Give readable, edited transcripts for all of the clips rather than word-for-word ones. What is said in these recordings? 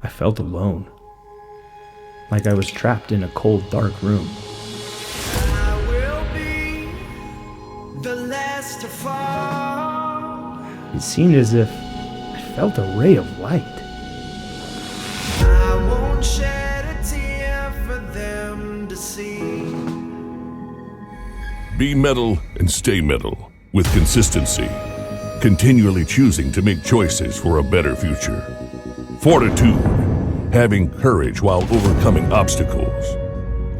I felt alone. Like I was trapped in a cold, dark room. I will be the last to fall. It seemed as if I felt a ray of light. I won't shed a tear for them to see. Be metal and stay metal with consistency, continually choosing to make choices for a better future. Fortitude, having courage while overcoming obstacles.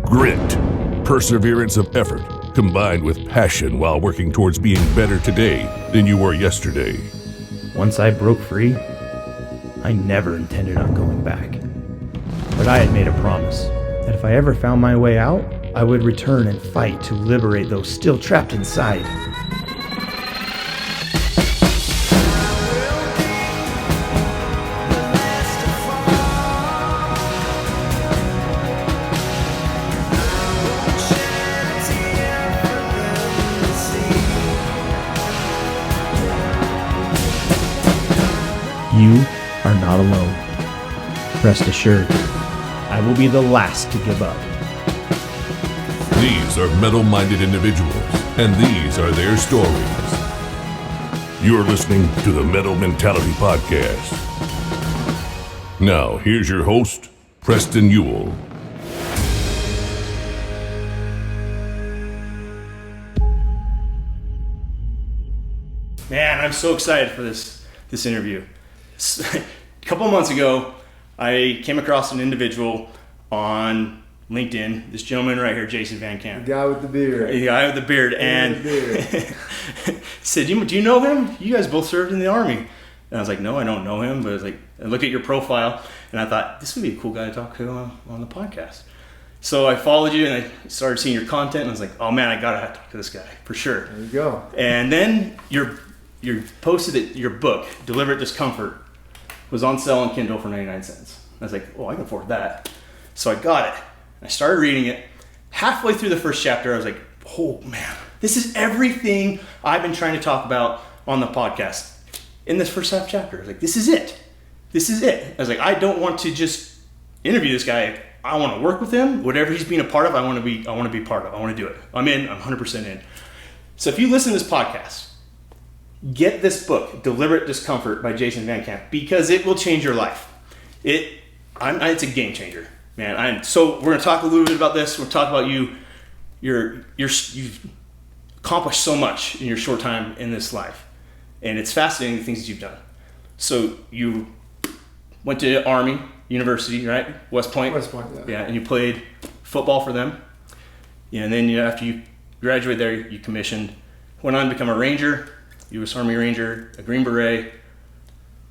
Grit, perseverance of effort combined with passion while working towards being better today than you were yesterday. Once I broke free, I never intended on going back. But I had made a promise that if I ever found my way out, I would return and fight to liberate those still trapped inside. You are not alone. Rest assured, I will be the last to give up. These are metal-minded individuals, and these are their stories. You're listening to the Metal Mentality Podcast. Now, here's your host, Preston Ewell. Man, I'm so excited for this interview. A couple of months ago, I came across an individual on LinkedIn, this gentleman right here, Jason Van Camp. The guy with the beard. The guy with the beard. And said, do you know him? You guys both served in the Army. And I was like, no, I don't know him. But I was like, I looked at your profile, and I thought, this would be a cool guy to talk to on the podcast. So I followed you, and I started seeing your content, and I was like, oh man, I gotta talk to this guy, for sure. There you go. And then you posted that your book, Deliberate Discomfort, was on sale on Kindle for 99 cents. I was like, oh, I can afford that. So I got it. I started reading it. Halfway through the first chapter, I was like, oh man, this is everything I've been trying to talk about on the podcast. In this first half chapter, I was like, this is it. This is it. I was like, I don't want to just interview this guy. I want to work with him. Whatever he's being a part of, I want to be part of. I want to do it. I'm in. I'm 100% in. So if you listen to this podcast, get this book, Deliberate Discomfort by Jason Van Camp, because it will change your life. It's a game changer, man. So we're going to talk a little bit about this. We'll talk about you. You've accomplished so much in your short time in this life, and it's fascinating the things that you've done. So you went to Army University, right? West Point. West Point, yeah. Yeah, and you played football for them. Yeah, and then after you graduated there, you commissioned, went on to become a Ranger. U.S. Army Ranger, a Green Beret,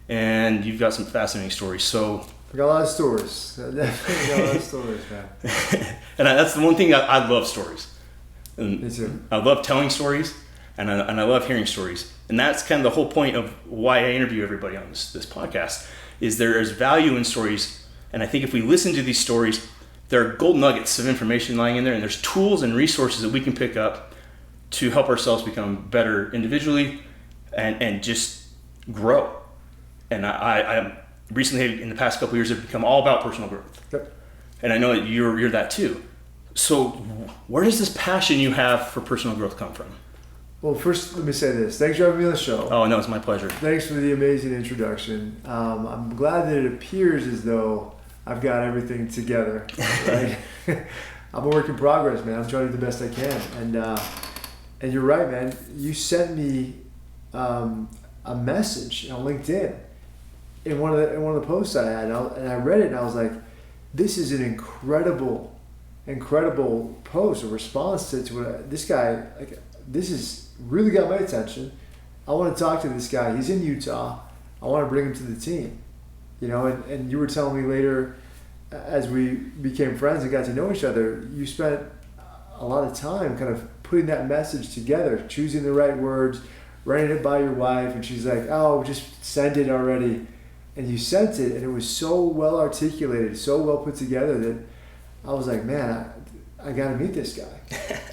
and you've got some fascinating stories. So I got a lot of stories. I definitely got a lot of stories, man. And that's the one thing I love, stories. And Me too. I love telling stories, and I love hearing stories. And that's kind of the whole point of why I interview everybody on this podcast, is there is value in stories. And I think if we listen to these stories, there are gold nuggets of information lying in there, and there's tools and resources that we can pick up to help ourselves become better individually and just grow. And I recently, in the past couple of years, have become all about personal growth. Yep. And I know that you're that too. So where does this passion you have for personal growth come from? Well, first, let me say this. Thanks for having me on the show. Oh, no, it's my pleasure. Thanks for the amazing introduction. I'm glad that it appears as though I've got everything together. Right? I'm a work in progress, man. I'm trying to do the best I can. And you're right, man. You sent me a message on LinkedIn in one of the posts I had, and I read it, and I was like, "This is an incredible post, a response to what this guy like. This has really got my attention. I want to talk to this guy. He's in Utah. I want to bring him to the team, And you were telling me later, as we became friends and got to know each other, you spent a lot of time kind of putting that message together, choosing the right words, running it by your wife, and she's like, oh, just send it already. And you sent it, and it was so well articulated, so well put together that I was like, man, I got to meet this guy.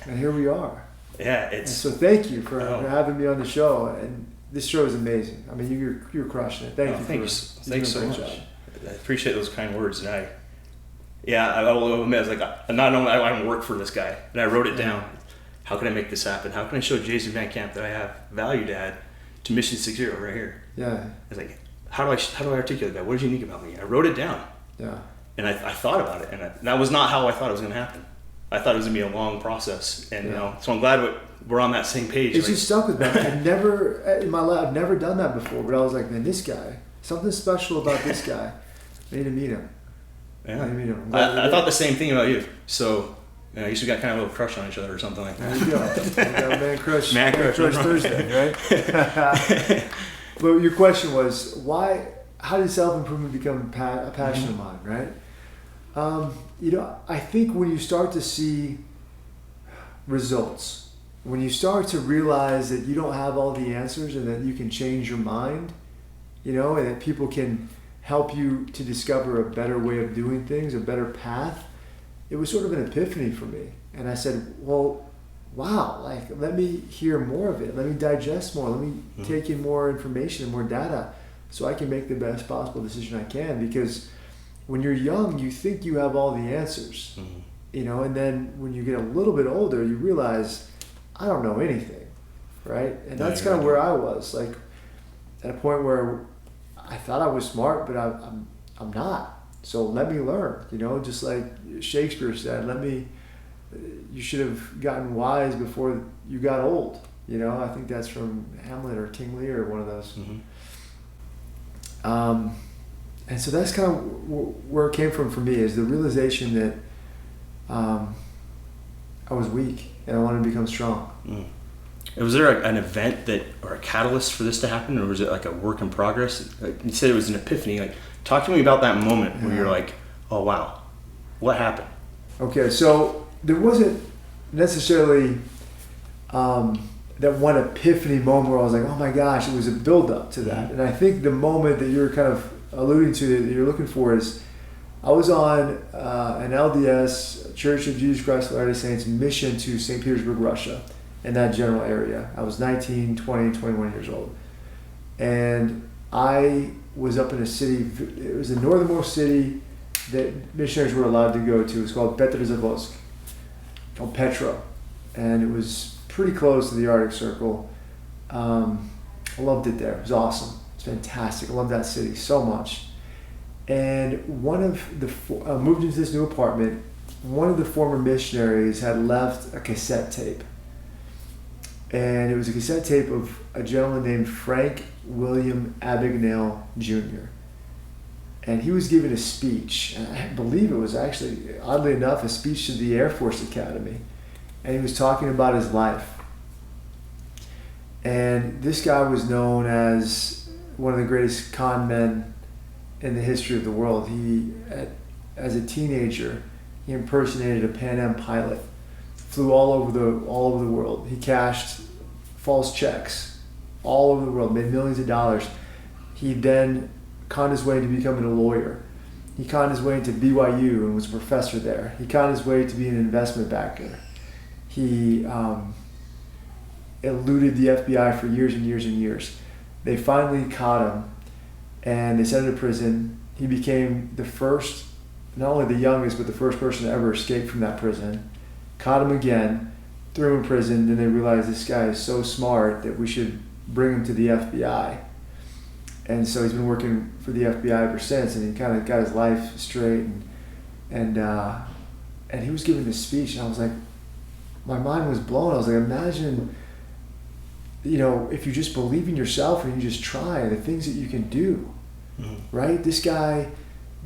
And here we are. Yeah, and so thank you for having me on the show. And this show is amazing. I mean, you're crushing it. Thank you. Thanks so much. appreciate those kind words. And I will admit, I was like, not only I don't work for this guy, and I wrote it down. How can I make this happen? How can I show Jason Van Camp that I have value to add to Mission 60 right here? Yeah. I was like, how do I articulate that? What is unique about me? I wrote it down. Yeah. And I thought about it, and that was not how I thought it was going to happen. I thought it was going to be a long process, and so I'm glad we're on that same page. It's just stuck with me. I've never done that before, but I was like, man, this guy, something special about this guy. I need to meet him. Yeah. I need to meet him. I thought the same thing about you. So I used to got kind of a little crush on each other or something like that. There you go. We got man crush. Man crush Thursday, right? But your question was, how did self-improvement become a passion of mine, right? I think when you start to see results, when you start to realize that you don't have all the answers and that you can change your mind, and that people can help you to discover a better way of doing things, a better path, it was sort of an epiphany for me. And I said, well, wow, let me hear more of it. Let me digest more. Let me take in more information and more data so I can make the best possible decision I can. Because when you're young, you think you have all the answers, and then when you get a little bit older, you realize I don't know anything, right? And that's kind of where I was, like at a point where I thought I was smart, but I'm not. So let me learn, just like Shakespeare said, you should have gotten wise before you got old. I think that's from Hamlet or King Lear or one of those. And so that's kind of where it came from for me, is the realization that I was weak and I wanted to become strong. Was there an event or a catalyst for this to happen, or was it like a work in progress? Like you said, it was an epiphany. Like, talk to me about that moment where you're like, oh wow, what happened? Okay, so there wasn't necessarily that one epiphany moment where I was like, oh my gosh, it was a build up to that. And I think the moment that you're kind of alluding to, that you're looking for, is I was on an LDS, Church of Jesus Christ of Latter-day Saints mission to St. Petersburg, Russia, in that general area. I was 19, 20, 21 years old. And I was up in a city, it was the northernmost city that missionaries were allowed to go to. It's called Petrozavodsk, called Petra. And it was pretty close to the Arctic Circle. I loved it there. It was awesome. It's fantastic. I love that city so much. And one of the moved into this new apartment. One of the former missionaries had left a cassette tape, and it was a cassette tape of a gentleman named Frank William Abagnale Jr. And he was giving a speech, and I believe it was actually, oddly enough, a speech to the Air Force Academy, and he was talking about his life. And this guy was known as one of the greatest con men in the history of the world. As a teenager, he impersonated a Pan Am pilot, flew all over the world. He cashed false checks all over the world, made millions of dollars. He then conned his way into becoming a lawyer. He conned his way into BYU and was a professor there. He conned his way to being an investment banker. He eluded the FBI for years and years and years. They finally caught him, and they sent him to prison. He became the first, not only the youngest, but the first person to ever escape from that prison. Caught him again, threw him in prison. Then they realized this guy is so smart that we should bring him to the FBI. And so he's been working for the FBI ever since, and he kind of got his life straight. And he was giving this speech, and I was like, my mind was blown. I was like, imagine, if you just believe in yourself and you just try, the things that you can do, right? This guy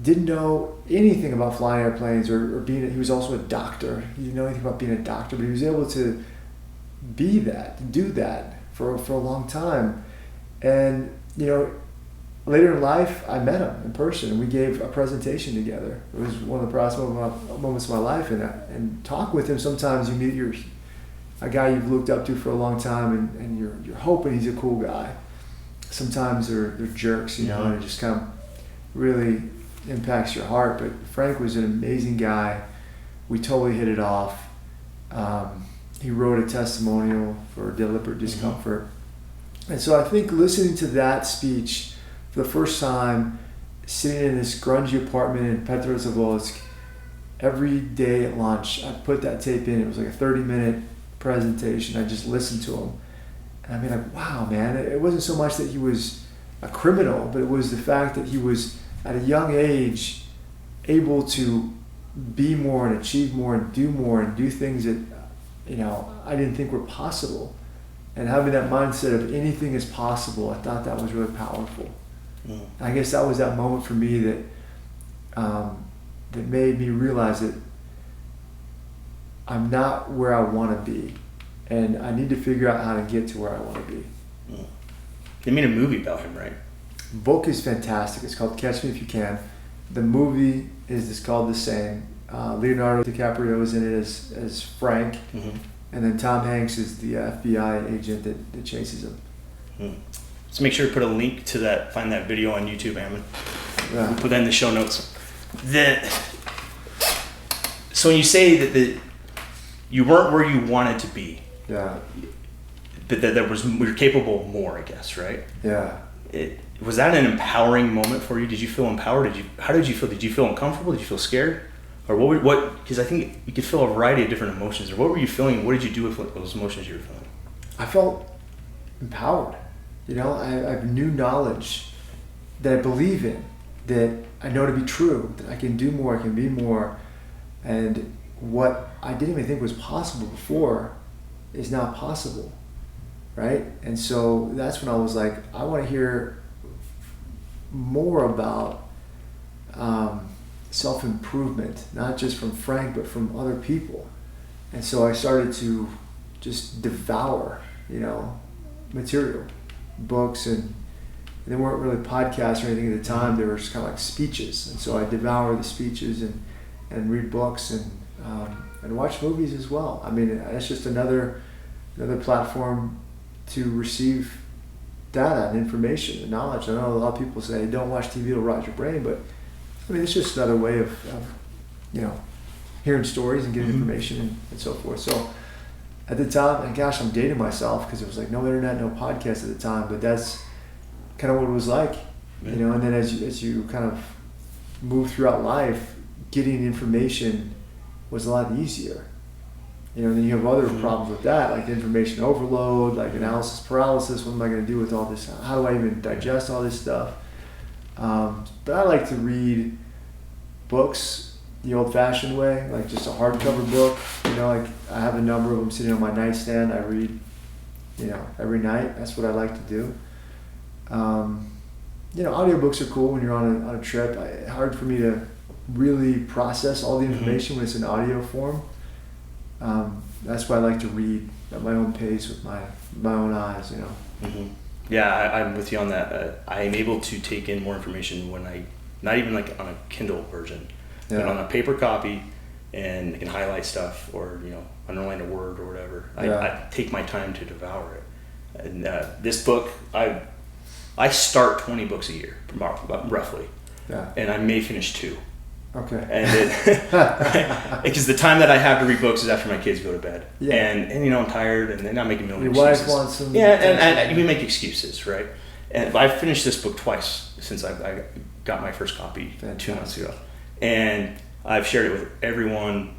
didn't know anything about flying airplanes or being, he was also a doctor. He didn't know anything about being a doctor, but he was able to be that, to do that for a long time. And, later in life, I met him in person, and we gave a presentation together. It was one of the proudest moments of my life. And talk with him, sometimes you meet a guy you've looked up to for a long time, and you're hoping he's a cool guy. Sometimes they're jerks, and it just kind of really impacts your heart. But Frank was an amazing guy. We totally hit it off. He wrote a testimonial for Deliberate Discomfort. And so I think listening to that speech for the first time sitting in this grungy apartment in Petrozavodsk, every day at lunch, I put that tape in. It was like a 30-minute presentation. I just listened to him. And I mean, like, wow, man. It wasn't so much that he was a criminal, but it was the fact that he was, at a young age, able to be more and achieve more and do things that, you know, I didn't think were possible. And having that mindset of anything is possible, I thought that was really powerful. Mm. I guess that was that moment for me that that made me realize that I'm not where I want to be, and I need to figure out how to get to where I want to be. Mm. They made a movie about him, right? Book is fantastic. It's called Catch Me If You Can. The movie is called the same. Leonardo DiCaprio is in it as Frank, mm-hmm. and then Tom Hanks is the FBI agent that chases him. Mm. So make sure to put a link to that, find that video on YouTube, Ammon. Yeah. We'll put that in the show notes. So when you say that you weren't where you wanted to be, yeah, but that you're capable of more, I guess, right? Yeah. Was that an empowering moment for you? Did you feel empowered? How did you feel? Did you feel uncomfortable? Did you feel scared? Or what? Because I think you could feel a variety of different emotions. Or what were you feeling? What did you do with those emotions you were feeling? I felt empowered. You know, I have new knowledge that I believe in, that I know to be true, that I can do more, I can be more, and what I didn't even think was possible before is now possible, right? And so that's when I was like, I want to hear more about self-improvement, not just from Frank, but from other people. And so I started to just devour, you know, material, books, and they weren't really podcasts or anything at the time. They were just kind of like speeches. And so I devour the speeches and read books and watch movies as well. I mean, it's just another platform to receive data and information and knowledge. I know a lot of people say, don't watch TV, it'll rot your brain, but I mean, it's just another way of you know, hearing stories and getting mm-hmm. information and so forth. So at the time, and gosh, I'm dating myself because it was like no internet, no podcast at the time, but that's kind of what it was like, you know. And then as you kind of move throughout life, getting information was a lot easier. You know, and then you have other mm-hmm. problems with that, like information overload, like analysis paralysis. What am I going to do with all this? How do I even digest all this stuff? But I like to read books the old-fashioned way, like just a hardcover book. You know, like I have a number of them sitting on my nightstand. I read, you know, every night. That's what I like to do. You know, audiobooks are cool when you're on a trip. Hard for me to really process all the information when it's in audio form. That's why I like to read at my own pace with my own eyes, you know. Mm-hmm. Yeah, I'm with you on that. I am able to take in more information when not even like on a Kindle version, but on a paper copy, and can highlight stuff or, you know, underline a word or whatever. I take my time to devour it. And this book, I start 20 books a year, roughly. Yeah. And I may finish 2. Okay. And because the time that I have to read books is after my kids go to bed. Yeah. And you know, I'm tired, and then I'm making a million excuses. Your wife wants some. Yeah, and we make excuses, right? And I've finished this book twice since I got my first copy. Fantastic. 2 months ago, and I've shared it with everyone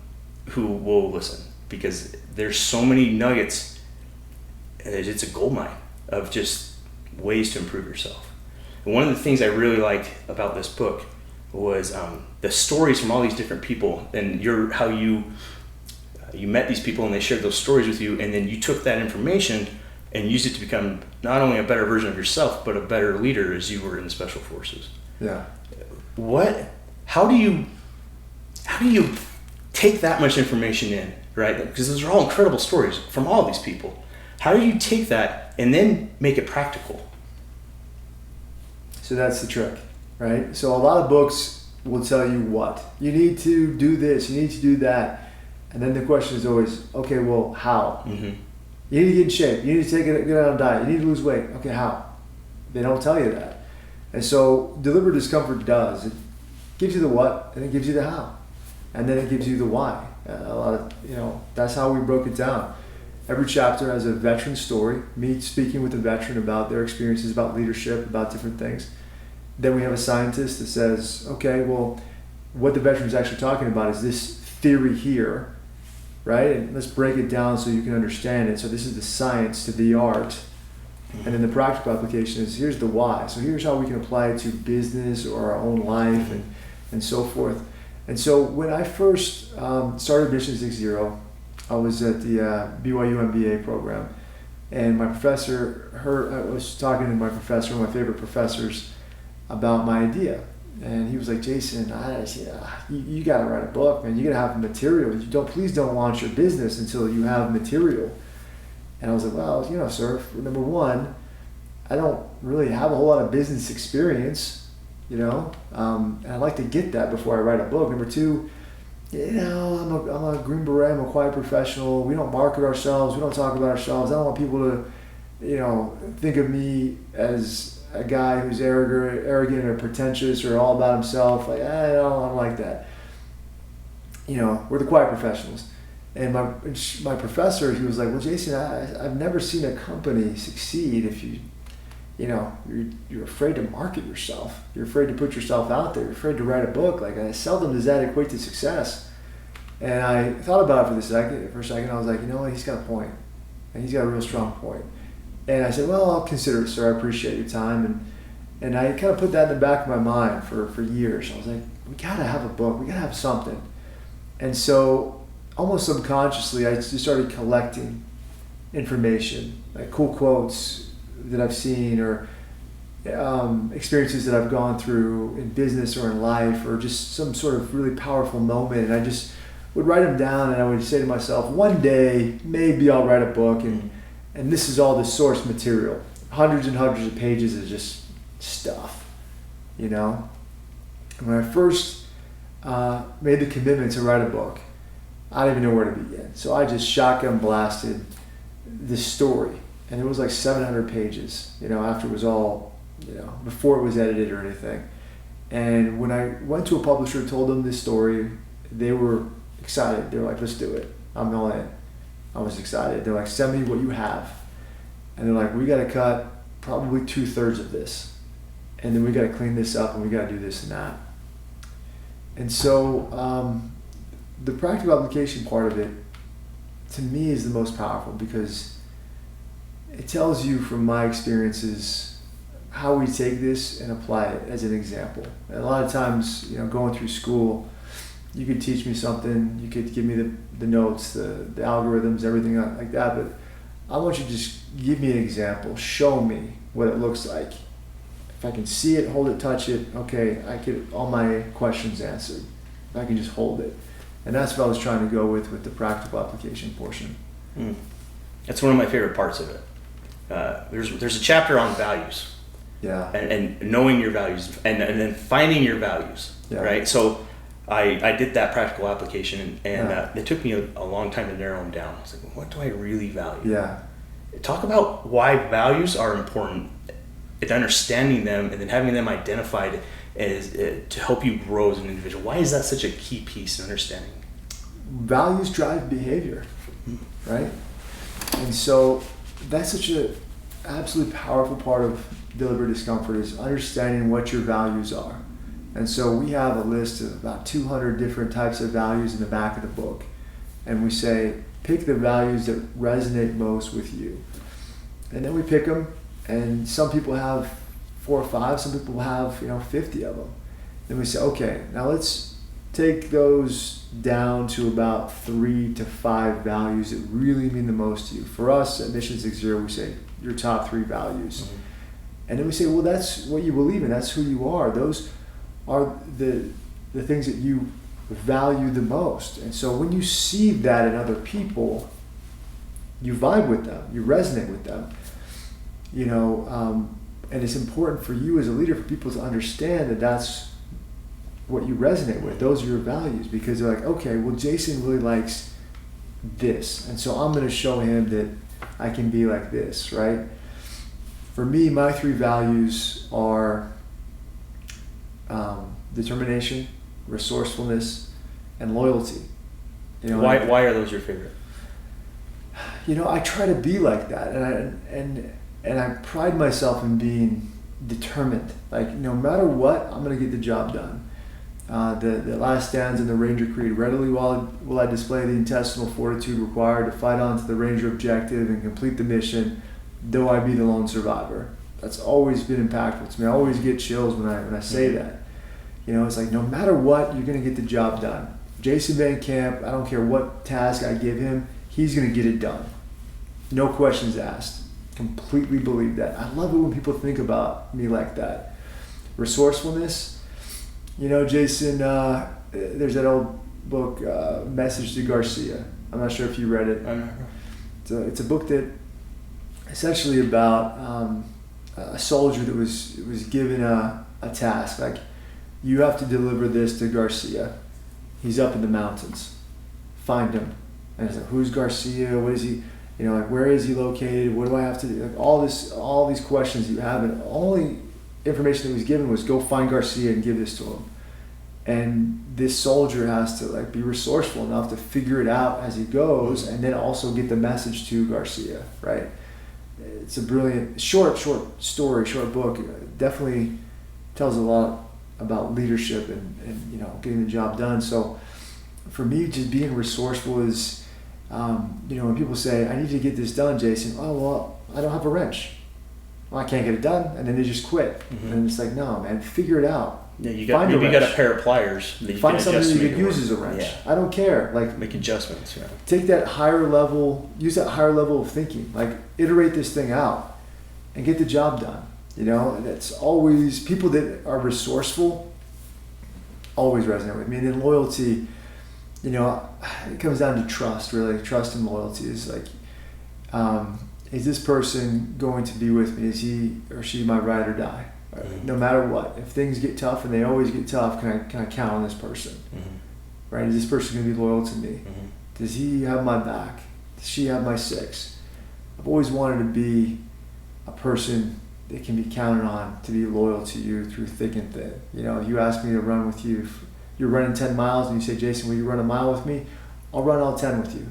who will listen, because there's so many nuggets. It's a goldmine of just ways to improve yourself. And one of the things I really liked about this book was the stories from all these different people, and how you met these people, and they shared those stories with you, and then you took that information and used it to become not only a better version of yourself, but a better leader as you were in the special forces. Yeah. How do you take that much information in, right? Because those are all incredible stories from all these people. How do you take that and then make it practical? So that's the trick, right? So a lot of books will tell you what. You need to do this, you need to do that. And then the question is always, okay, well, how? Mm-hmm. You need to get in shape, you need to get on a diet, you need to lose weight. Okay, how? They don't tell you that. And so Deliberate Discomfort does. It gives you the what, and it gives you the how. And then it gives you the why. A lot of, you know, that's how we broke it down. Every chapter has a veteran story, me speaking with a veteran about their experiences, about leadership, about different things. Then we have a scientist that says, okay, well, what the veteran's actually talking about is this theory here, right? And let's break it down so you can understand it. So this is the science to the art. And then the practical application is, here's the why. So here's how we can apply it to business or our own life and so forth. And so when I first started Mission 60, I was at the BYU MBA program. And my professor, I was talking to my professor, one of my favorite professors, about my idea. And he was like, Jason, you got to write a book, man. You got to have material. Please don't launch your business until you have material. And I was like, well, sir, number one, I don't really have a whole lot of business experience, and I'd like to get that before I write a book. Number two, I'm a Green Beret, I'm a quiet professional. We don't market ourselves. We don't talk about ourselves. I don't want people to, think of me as a guy who's arrogant or pretentious or all about himself. Like, I don't like that. We're the quiet professionals. And my professor, he was like, well, Jason, I've never seen a company succeed if you're afraid to market yourself. You're afraid to put yourself out there. You're afraid to write a book. Like, seldom does that equate to success. And I thought about it for a second. I was like, he's got a point. And he's got a real strong point. And I said, well, I'll consider it, sir. I appreciate your time. And I kind of put that in the back of my mind for years. I was like, we got to have a book. We got to have something. And so almost subconsciously, I just started collecting information, like cool quotes that I've seen or experiences that I've gone through in business or in life, or just some sort of really powerful moment. And I just would write them down, and I would say to myself, one day, maybe I'll write a book, and this is all the source material. Hundreds and hundreds of pages of just stuff, When I first made the commitment to write a book, I didn't even know where to begin. So I just shotgun blasted this story. And it was like 700 pages, after it was all, before it was edited or anything. And when I went to a publisher, told them this story, they were excited. They were like, let's do it. I'm all in. I was excited. They're like, send me what you have. And they're like, we got to cut probably 2/3 of this. And then we got to clean this up, and we got to do this and that. And so, the practical application part of it, to me, is the most powerful, because it tells you from my experiences how we take this and apply it as an example. And a lot of times, going through school, you could teach me something, you could give me the notes, the algorithms, everything like that, but I want you to just give me an example, show me what it looks like. If I can see it, hold it, touch it, okay, I get all my questions answered. I can just hold it. And that's what I was trying to go with the practical application portion. That's one of my favorite parts of it. There's a chapter on values. Yeah. And knowing your values and then finding your values, right? So I did that practical application, and it took me a long time to narrow them down. I was like, what do I really value? Yeah. Talk about why values are important, and understanding them, and then having them identified as to help you grow as an individual. Why is that such a key piece in understanding? Values drive behavior, right? And so that's such an absolutely powerful part of deliberate discomfort, is understanding what your values are. And so we have a list of about 200 different types of values in the back of the book. And we say, pick the values that resonate most with you. And then we pick them, and some people have 4 or 5, some people have 50 of them. Then we say, okay, now let's take those down to about 3 to 5 values that really mean the most to you. For us at Mission 60, we say your top 3 values. Mm-hmm. And then we say, well, that's what you believe in, that's who you are. Those are the things that you value the most. And so when you see that in other people, you vibe with them, you resonate with them. And it's important for you as a leader, for people to understand that that's what you resonate with. Those are your values, because they're like, okay, well, Jason really likes this, and so I'm going to show him that I can be like this, right? For me, my 3 values are determination, resourcefulness, and loyalty. Why are those your favorite? I try to be like that, and I pride myself in being determined. Like, no matter what, I'm going to get the job done. The last stanza in the Ranger Creed: readily will I display the intestinal fortitude required to fight on to the Ranger objective and complete the mission, though I be the lone survivor. That's always been impactful to me. I always get chills when I say that. You know, it's like, no matter what, you're going to get the job done. Jason Van Camp, I don't care what task I give him, he's going to get it done. No questions asked. Completely believe that. I love it when people think about me like that. Resourcefulness. You know, Jason, there's that old book, Message to Garcia. I'm not sure if you read it. I remember. It's a book that essentially about a soldier that was given a task. Like, you have to deliver this to Garcia. He's up in the mountains. Find him. And it's like, who's Garcia? What is he? You know, like, where is he located? What do I have to do? Like, all these questions you have, and only information that was given was go find Garcia and give this to him. And this soldier has to, like, be resourceful enough to figure it out as he goes, and then also get the message to Garcia, right? It's a brilliant, short story, short book. It definitely tells a lot about leadership and you know, getting the job done. So for me, just being resourceful is, you know, when people say, I need to get this done, Jason, oh, well, I don't have a wrench. Well, I can't get it done. And then they just quit. Mm-hmm. And it's like, no, man, figure it out. Yeah, you got a pair of pliers that you find can somebody adjust that uses a wrench. Yeah. I don't care. Like, make adjustments. Yeah. Take that higher level, use that higher level of thinking. Like, iterate this thing out and get the job done. You know, and it's always, people that are resourceful always resonate with me. And then loyalty, you know, it comes down to trust, really. Trust and loyalty is like, is this person going to be with me? Is he or she my ride or die? Mm-hmm. No matter what. If things get tough, and they always get tough, can I count on this person? Mm-hmm. Right? Is this person going to be loyal to me? Mm-hmm. Does he have my back? Does she have my six? I've always wanted to be a person that can be counted on to be loyal to you through thick and thin. You know, you ask me to run with you. If you're running 10 miles and you say, Jason, will you run a mile with me? I'll run all 10 with you.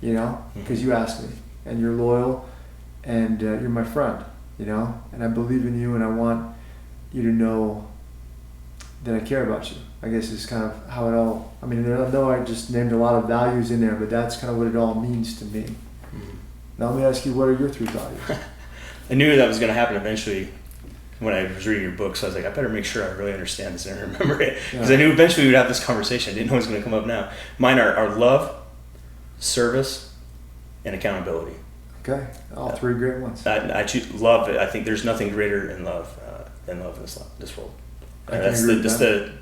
You know, because you asked me, and you're loyal, and you're my friend. You know, and I believe in you, and I want you to know that I care about you. I guess is kind of how it all, I mean, I know I just named a lot of values in there, but that's kind of what it all means to me. Mm-hmm. Now let me ask you, what are your 3 values? I knew that was going to happen eventually when I was reading your book, so I was like, I better make sure I really understand this and remember it. Because I knew eventually we would have this conversation. I didn't know it was going to come up now. Mine are love, service, and accountability. Okay, all 3 great ones. I choose love. I think there's nothing greater than love in this world. That's the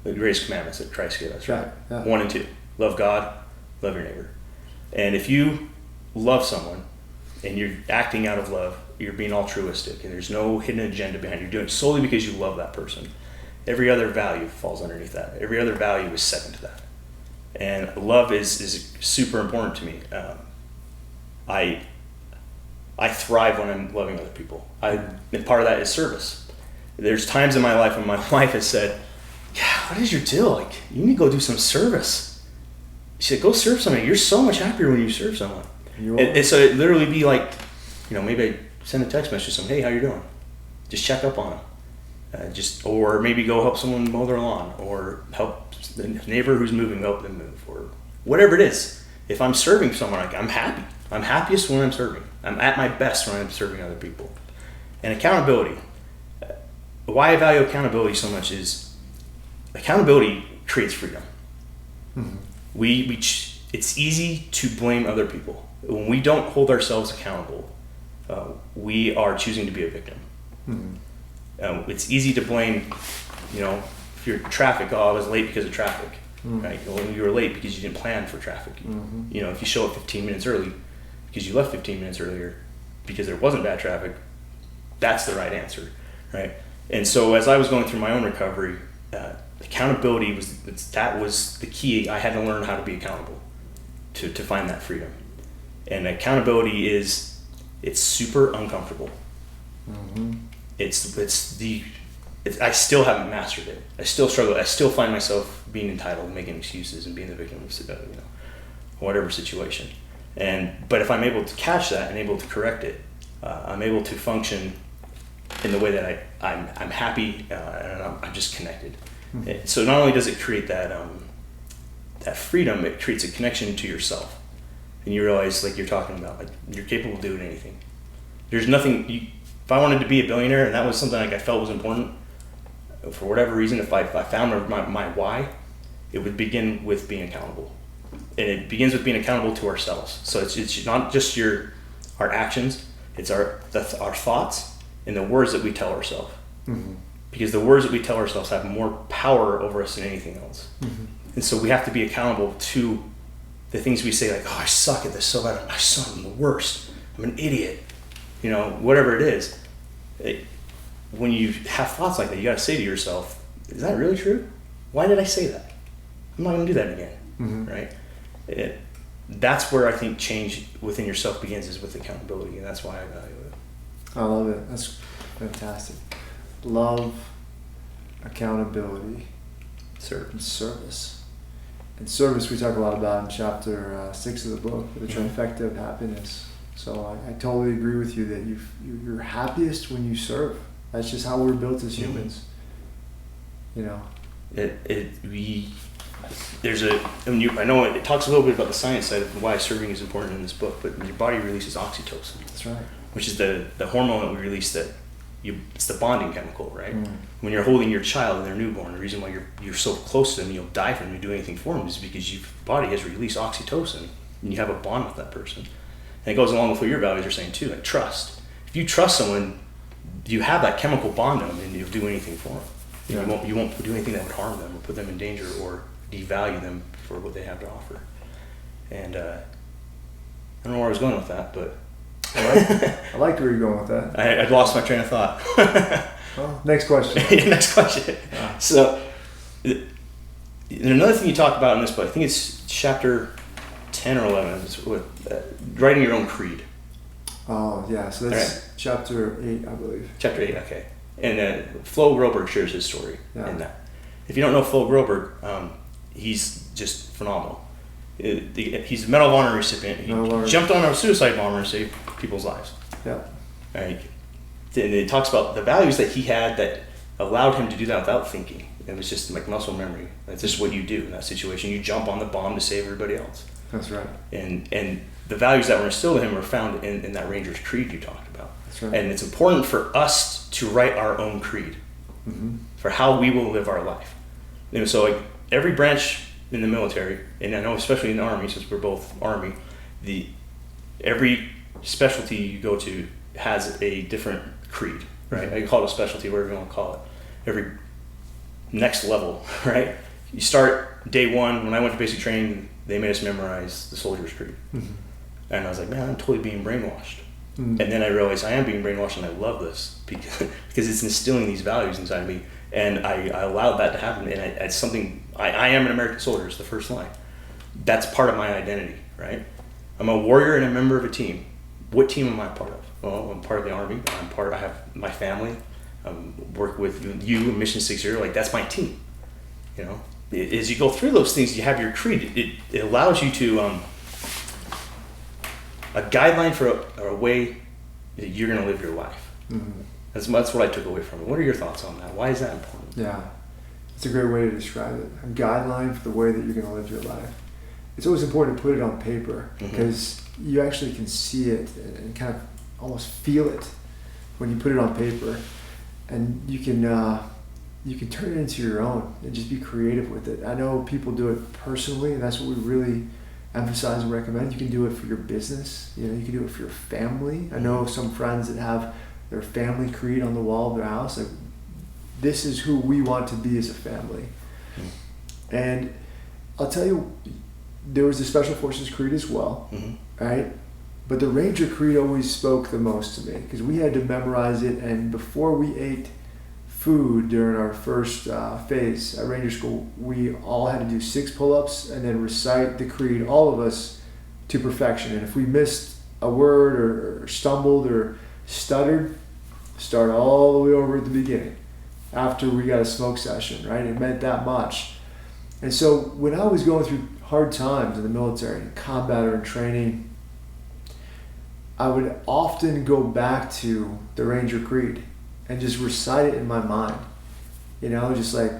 greatest commandments that Christ gave us. Right. Yeah. 1 and 2. Love God, love your neighbor. And if you love someone and you're acting out of love, you're being altruistic, and there's no hidden agenda behind it. You're doing it solely because you love that person. Every other value falls underneath that. Every other value is second to that. And love is super important to me. I thrive when I'm loving other people. And part of that is service. There's times in my life when my wife has said, yeah, what is your deal? Like, you need to go do some service. She said, go serve somebody. You're so much happier when you serve someone. And so it literally be like, you know, maybe I send a text message to someone, hey, how you doing? Just check up on them. Or maybe go help someone mow their lawn, or help the neighbor who's moving, help them move, or whatever it is. If I'm serving someone, I'm happy. I'm happiest when I'm serving. I'm at my best when I'm serving other people. And accountability. Why I value accountability so much is accountability creates freedom. Mm-hmm. It's easy to blame other people. When we don't hold ourselves accountable, we are choosing to be a victim. Mm-hmm. It's easy to blame, you know, if you're in traffic, oh, I was late because of traffic. Mm-hmm. Right? Well, you were late because you didn't plan for traffic. Mm-hmm. You know, if you show up 15 minutes early because you left 15 minutes earlier because there wasn't bad traffic, that's the right answer, right? And so as I was going through my own recovery, accountability was the key. I had to learn how to be accountable to find that freedom. And accountability it's super uncomfortable. Mm-hmm. I still haven't mastered it. I still struggle. I still find myself being entitled, making excuses, and being the victim of, you know, whatever situation. But if I'm able to catch that and able to correct it, I'm able to function in the way that I'm happy and I'm just connected. So not only does it create that freedom, it creates a connection to yourself. And you realize, like you're talking about, like you're capable of doing anything. There's nothing, if I wanted to be a billionaire and that was something like I felt was important, for whatever reason, if I found my why, it would begin with being accountable. And it begins with being accountable to ourselves. So it's not just our actions, it's our thoughts and the words that we tell ourselves. Because the words that we tell ourselves have more power over us than anything else. And so we have to be accountable to the things we say, like, oh, I suck at this so bad. I suck, I'm the worst. I'm an idiot. You know, whatever it is. When you have thoughts like that, you got to say to yourself, is that really true? Why did I say that? I'm not going to do that again, right? That's where I think change within yourself begins, is with accountability, and that's why I value it. I love it. That's fantastic. Love, accountability, and service. And service we talk a lot about in chapter 6 of the book, the trifecta of happiness. So I totally agree with you that you're happiest when you serve. That's just how we're built as humans. You know. I know it talks a little bit about the science side of why serving is important in this book, but your body releases oxytocin. That's right. Which is the hormone that we release it's the bonding chemical, right? When you're holding your child and they're newborn, the reason why you're so close to them, you'll die for them, you do anything for them, is because your body has released oxytocin and you have a bond with that person. And it goes along with what your values are saying too, like trust. If you trust someone, you have that chemical bond to them and you'll do anything for them. Yeah. You won't do anything that would harm them or put them in danger or devalue them for what they have to offer. And I don't know where I was going with that, but I liked where you're going with that. I lost my train of thought. Well, next question. Next question. Yeah. So, another thing you talk about in this book, I think it's chapter 10 or 11, is with writing your own creed. Oh, yeah. So that's chapter 8, I believe. Chapter 8, okay. And Flo Groberg shares his story in that. If you don't know Flo Groberg, he's just phenomenal. He's a Medal of Honor recipient. He jumped on a suicide bomber and saved people's lives. Yeah. Right. And it talks about the values that he had that allowed him to do that without thinking. It was just like muscle memory. That's just what you do in that situation. You jump on the bomb to save everybody else. That's right. And the values that were instilled in him were found in that Ranger's Creed you talked about. That's right. And it's important for us to write our own creed for how we will live our life. And so like every branch in the military, and I know especially in the Army, since we're both Army, every specialty you go to has a different creed, right? I call it a specialty, whatever you want to call it. Every next level, right? You start day one. When I went to basic training, they made us memorize the Soldier's Creed. And I was like, man, I'm totally being brainwashed. And then I realized I am being brainwashed, and I love this because it's instilling these values inside of me. And I allowed that to happen. And it's something, I am an American soldier, is the first line. That's part of my identity, right? I'm a warrior and a member of a team. What team am I part of? Well, I'm part of the Army. I have my family. Work with you in Mission 60. Like, that's my team. You know, as you go through those things, you have your creed. It allows you to, a guideline for a way that you're going to live your life. That's what I took away from it. What are your thoughts on that? Why is that important? Yeah, it's a great way to describe it. A guideline for the way that you're going to live your life. It's always important to put it on paper because you actually can see it and kind of almost feel it when you put it on paper, and you can turn it into your own and just be creative with it. I know people do it personally, and that's what we really emphasize and recommend. You can do it for your business. You know, you can do it for your family. I know some friends that have their family creed on the wall of their house. Like, this is who we want to be as a family. And I'll tell you, there was the Special Forces Creed as well, right? But the Ranger Creed always spoke the most to me because we had to memorize it, and before we ate food during our first phase at Ranger School, we all had to do 6 pull-ups and then recite the creed, all of us, to perfection. And if we missed a word or stumbled or stuttered, start all the way over at the beginning after we got a smoke session, right? It meant that much. And so when I was going through hard times in the military, in combat or in training, I would often go back to the Ranger Creed and just recite it in my mind. You know, just like,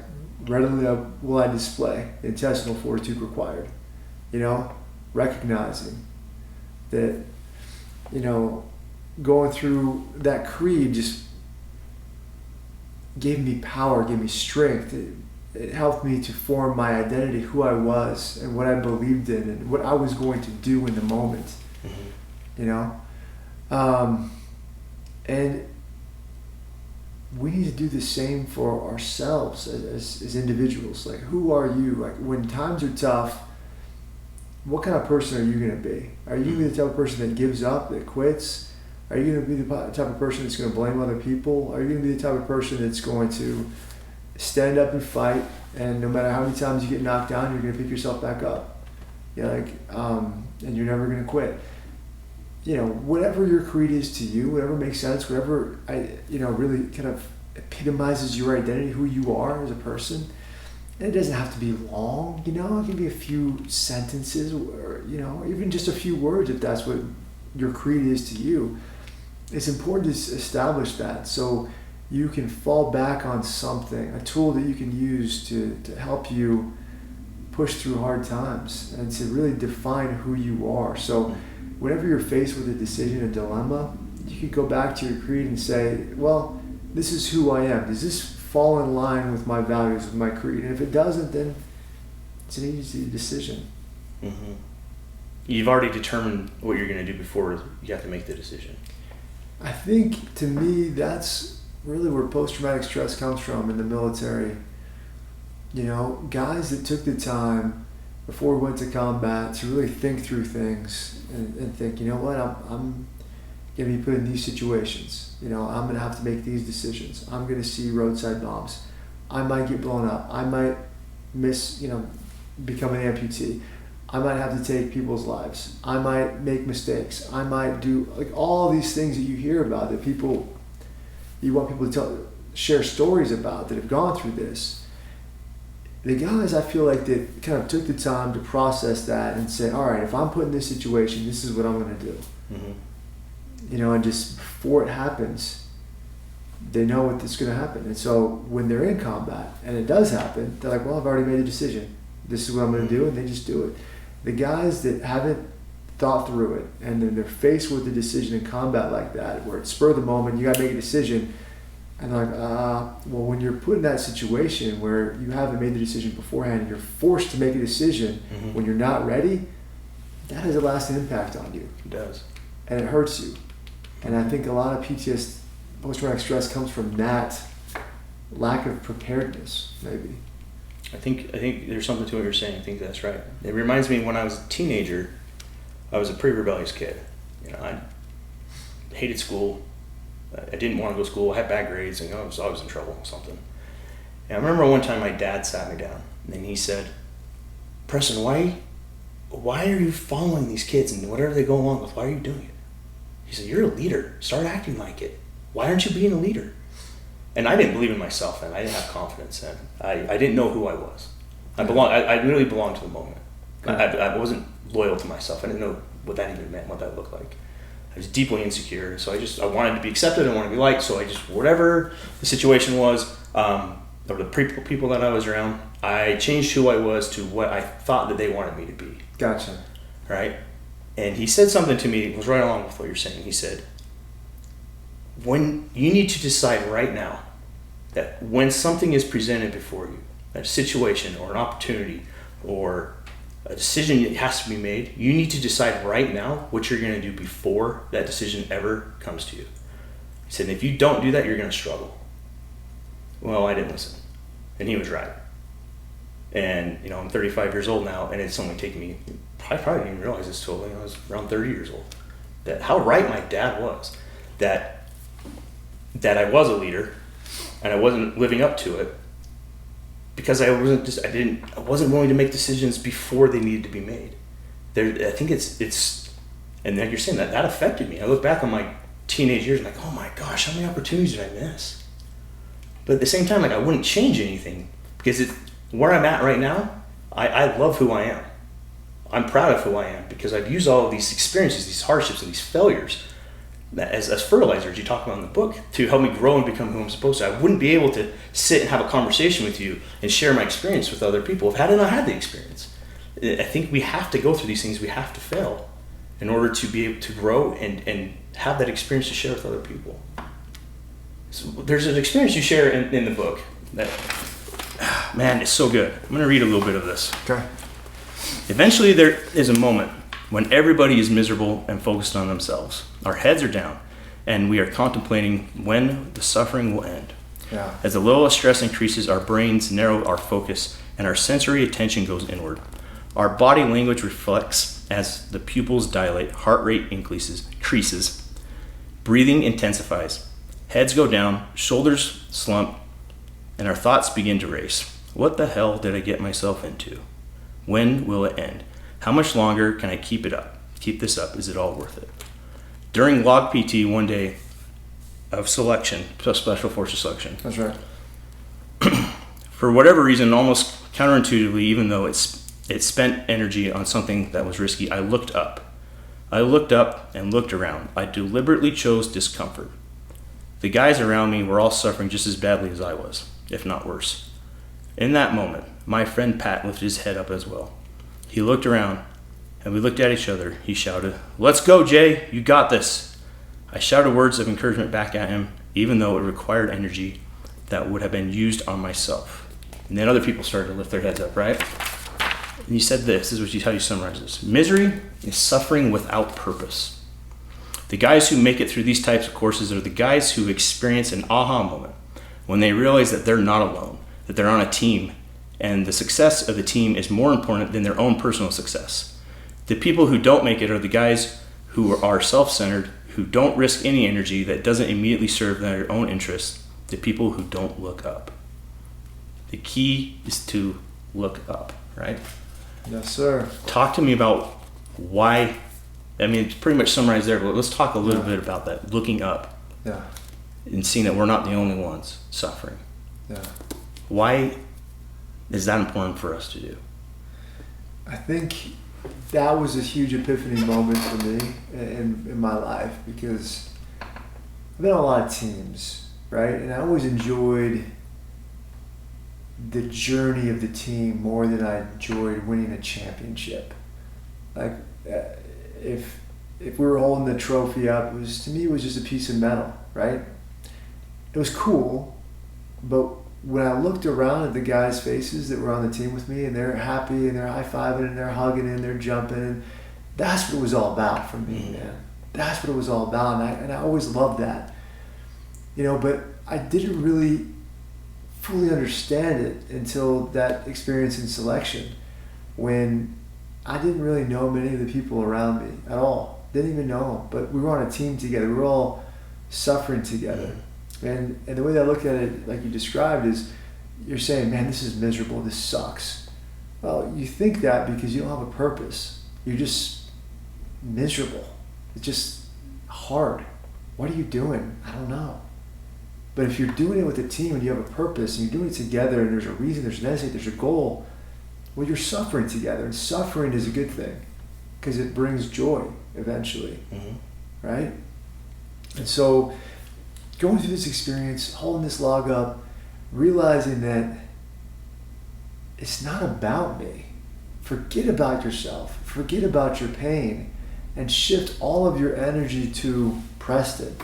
readily will I display the intestinal fortitude required. You know, recognizing that, you know, going through that creed just gave me power, gave me strength. It helped me to form my identity, who I was and what I believed in and what I was going to do in the moment. You know? And we need to do the same for ourselves as individuals. Like, who are you? Like, when times are tough, what kind of person are you going to be? Are you going to be the type of person that gives up, that quits? Are you going to be the type of person that's going to blame other people? Are you going to be the type of person that's going to stand up and fight, and no matter how many times you get knocked down, you're going to pick yourself back up? You're like, and you're never going to quit. You know, whatever your creed is to you, whatever makes sense, whatever really kind of epitomizes your identity, who you are as a person. And it doesn't have to be long, you know, it can be a few sentences or, you know, even just a few words if that's what your creed is to you. It's important to establish that so you can fall back on something, a tool that you can use to help you push through hard times and to really define who you are. So whenever you're faced with a decision, a dilemma, you can go back to your creed and say, well, this is who I am. Does this fall in line with my values, with my creed? And if it doesn't, then it's an easy decision. Mm-hmm. You've already determined what you're going to do before you have to make the decision. I think, to me, that's really where post-traumatic stress comes from in the military. You know, guys that took the time before we went to combat to really think through things and think, you know what, I'm going to be put in these situations. You know, I'm going to have to make these decisions. I'm going to see roadside bombs. I might get blown up. I might become an amputee. I might have to take people's lives. I might make mistakes. I might do, like, all these things that you hear about that you want people to share stories about that have gone through this. The guys, I feel like, that kind of took the time to process that and say, all right, if I'm put in this situation, this is what I'm going to do. Mm-hmm. You know, and just before it happens, they know what's going to happen. And so when they're in combat and it does happen, they're like, well, I've already made a decision. This is what I'm going to do, and they just do it. The guys that haven't thought through it and then they're faced with a decision in combat like that, where it's spur of the moment, you got to make a decision, and they're like, well, when you're put in that situation where you haven't made the decision beforehand and you're forced to make a decision when you're not ready, that has a lasting impact on you. It does. And it hurts you. And I think a lot of PTSD, post-traumatic stress, comes from that lack of preparedness, maybe. I think there's something to what you're saying. I think that's right. It reminds me, when I was a teenager, I was a pretty rebellious kid. You know, I hated school. I didn't want to go to school. I had bad grades, and I was always in trouble or something. And I remember one time my dad sat me down, and he said, "Preston, why are you following these kids, and whatever they go along with, why are you doing it?" He said, "You're a leader. Start acting like it. Why aren't you being a leader?" And I didn't believe in myself then. I didn't have confidence then. I didn't know who I was. I really belonged to the moment. I wasn't loyal to myself. I didn't know what that even meant, what that looked like. I was deeply insecure, so I wanted to be accepted, I wanted to be liked, so I just, whatever the situation was, or the people that I was around, I changed who I was to what I thought that they wanted me to be. Gotcha. Right? And he said something to me, it was right along with what you're saying. He said, when you need to decide right now that when something is presented before you, a situation or an opportunity or a decision that has to be made, you need to decide right now what you're going to do before that decision ever comes to you. He said, if you don't do that, you're going to struggle. Well, I didn't listen. And he was right. And, you know, I'm 35 years old now, and it's only taken me, I probably didn't even realize this till I was around 30 years old, that how right my dad was, that I was a leader and I wasn't living up to it because I wasn't willing to make decisions before they needed to be made. I think it's and like you're saying, that affected me. I look back on my teenage years and like, oh my gosh, how many opportunities did I miss? But at the same time, like, I wouldn't change anything because where I'm at right now, I love who I am. I'm proud of who I am because I've used all of these experiences, these hardships and these failures as fertilizers you talk about in the book to help me grow and become who I'm supposed to. I wouldn't be able to sit and have a conversation with you and share my experience with other people if I had not had the experience. I think we have to go through these things. We have to fail in order to be able to grow and have that experience to share with other people. So there's an experience you share in the book that, man, it's so good. I'm going to read a little bit of this. Okay. Eventually there is a moment when everybody is miserable and focused on themselves. Our heads are down, and we are contemplating when the suffering will end. Yeah. As the level of stress increases, our brains narrow our focus, and our sensory attention goes inward. Our body language reflects as the pupils dilate, heart rate increases, breathing intensifies, heads go down, shoulders slump, and our thoughts begin to race. What the hell did I get myself into? When will it end? How much longer can I keep this up? Is it all worth it? During log PT one day of selection, special forces selection. That's right. For whatever reason, almost counterintuitively, even though it spent energy on something that was risky, I looked up. I looked up and looked around. I deliberately chose discomfort. The guys around me were all suffering just as badly as I was, if not worse. In that moment, my friend Pat lifted his head up as well. He looked around, and we looked at each other. He shouted, "Let's go, Jay, you got this." I shouted words of encouragement back at him, even though it required energy that would have been used on myself. And then other people started to lift their heads up, right? And he said this is how you summarize this. Misery is suffering without purpose. The guys who make it through these types of courses are the guys who experience an aha moment when they realize that they're not alone, that they're on a team, and the success of the team is more important than their own personal success. The people who don't make it are the guys who are self-centered, who don't risk any energy that doesn't immediately serve their own interests, the people who don't look up. The key is to look up, right? Yes, sir. Talk to me about why, I mean, it's pretty much summarized there, but let's talk a little bit about that, looking up Yeah. and seeing that we're not the only ones suffering. Yeah. Why is that important for us to do? I think that was a huge epiphany moment for me in my life, because I've been on a lot of teams, right? And I always enjoyed the journey of the team more than I enjoyed winning a championship. Like, if we were holding the trophy up, it was just a piece of metal, right? It was cool, but when I looked around at the guys' faces that were on the team with me, and they're happy and they're high-fiving and they're hugging and they're jumping, that's what it was all about for me, man. That's what it was all about, and I always loved that. But I didn't really fully understand it until that experience in selection, when I didn't really know many of the people around me at all. Didn't even know them, but we were on a team together. We were all suffering together. And the way that I look at it, like you described, is you're saying, man, this is miserable, this sucks. Well, you think that because you don't have a purpose. You're just miserable. It's just hard. What are you doing? I don't know. But if you're doing it with a team and you have a purpose and you're doing it together and there's a reason, there's an essay, there's a goal, well, you're suffering together. And suffering is a good thing because it brings joy eventually, right? And so going through this experience, holding this log up, realizing that it's not about me. Forget about yourself. Forget about your pain and shift all of your energy to Preston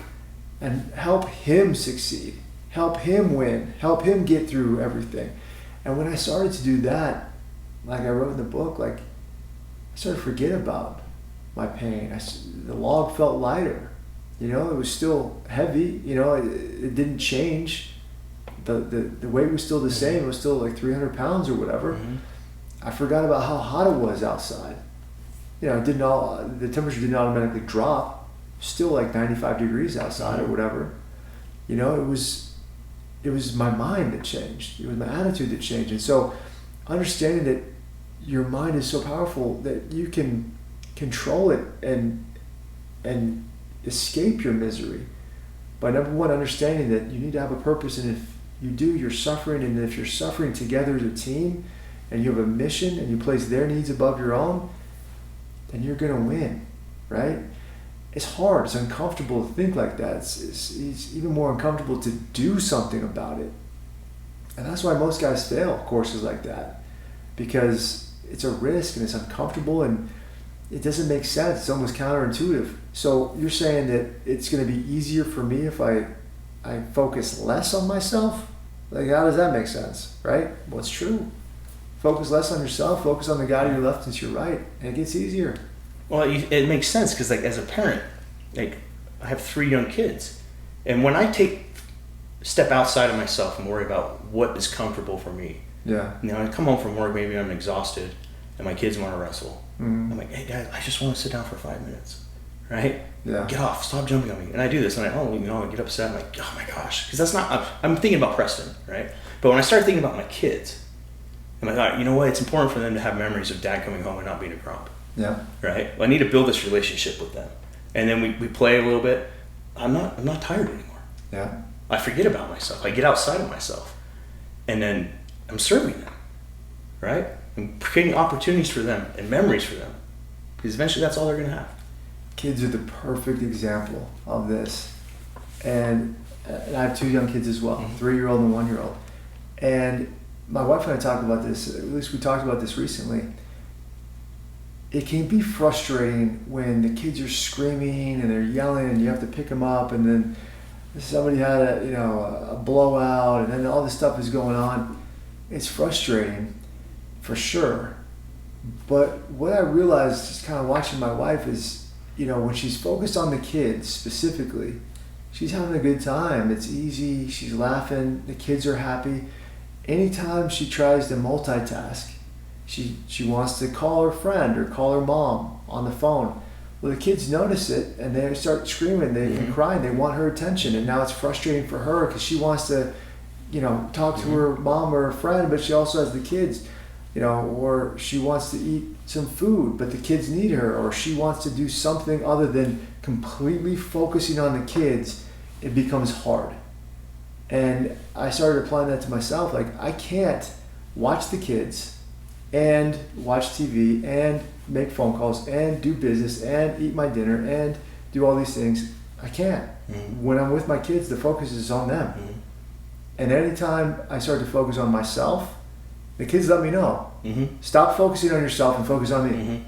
and help him succeed, help him win, help him get through everything. And when I started to do that, like I wrote in the book, like I started to forget about my pain. The log felt lighter. It was still heavy. It didn't change. The weight was still the same. It was still like 300 pounds or whatever. I forgot about how hot it was outside. The temperature didn't automatically drop. Still like 95 degrees outside or whatever. It was my mind that changed. It was my attitude that changed. And so understanding that your mind is so powerful that you can control it and escape your misery by, number one, understanding that you need to have a purpose, and if you do, you're suffering, and if you're suffering together as a team and you have a mission and you place their needs above your own, then you're going to win, right? it's hard. It's uncomfortable to think like that. It's even more uncomfortable to do something about it. And that's why most guys fail courses like that, because it's a risk and it's uncomfortable and it doesn't make sense. It's almost counterintuitive. So you're saying that it's going to be easier for me if I focus less on myself? Like, how does that make sense, right? Well, it's true. Focus less on yourself, focus on the guy to your left and to your right, and it gets easier. Well, it makes sense because, like, as a parent, like, I have 3 young kids, and when I step outside of myself and worry about what is comfortable for me, I come home from work, maybe I'm exhausted, and my kids want to wrestle. I'm like, hey guys, I just want to sit down for 5 minutes, right? Yeah. Get off, stop jumping on me. And I do this, and I get upset. I'm like, oh my gosh, because that's not. I'm thinking about Preston, right? But when I start thinking about my kids, I'm like, all right, you know what? It's important for them to have memories of dad coming home and not being a grump. Yeah. Right. Well, I need to build this relationship with them, and then we play a little bit. I'm not tired anymore. Yeah. I forget about myself. I get outside of myself, and then I'm serving them, right? I'm creating opportunities for them and memories for them, because eventually that's all they're gonna have. Kids are the perfect example of this, and I have 2 young kids as well, 3-year-old and 1-year-old, and my wife and I talked about this. At least we talked about this recently. It can be frustrating when the kids are screaming and they're yelling, and you have to pick them up, and then somebody had a blowout, and then all this stuff is going on. It's frustrating, for sure. But what I realized, just kind of watching my wife, is, when she's focused on the kids specifically, she's having a good time. It's easy. She's laughing. The kids are happy. Anytime she tries to multitask, she wants to call her friend or call her mom on the phone. Well, the kids notice it and they start screaming, and crying. They want her attention, and now it's frustrating for her because she wants to, talk to her mom or her friend, but she also has the kids, or she wants to eat some food, but the kids need her, or she wants to do something other than completely focusing on the kids. It becomes hard. And I started applying that to myself. Like, I can't watch the kids and watch TV and make phone calls and do business and eat my dinner and do all these things. I can't. When I'm with my kids, the focus is on them. And anytime I start to focus on myself, the kids let me know. Stop focusing on yourself and focus on me.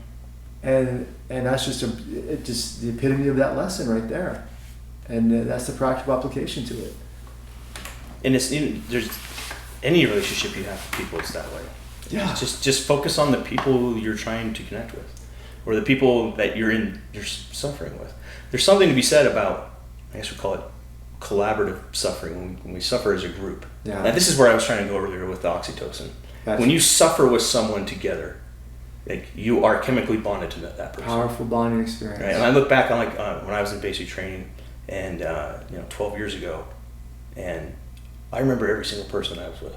And that's just the epitome of that lesson right there. And that's the practical application to it. And there's any relationship you have with people, it's that way. Yeah. Just focus on the people you're trying to connect with, or the people that you're suffering with. There's something to be said about, I guess we call it collaborative suffering, when we suffer as a group. Yeah. Now, this is where I was trying to go earlier with the oxytocin. Gotcha. When you suffer with someone together, like, you are chemically bonded to that person. Powerful bonding experience. Right? And I look back on when I was in basic training, and 12 years ago, and I remember every single person I was with,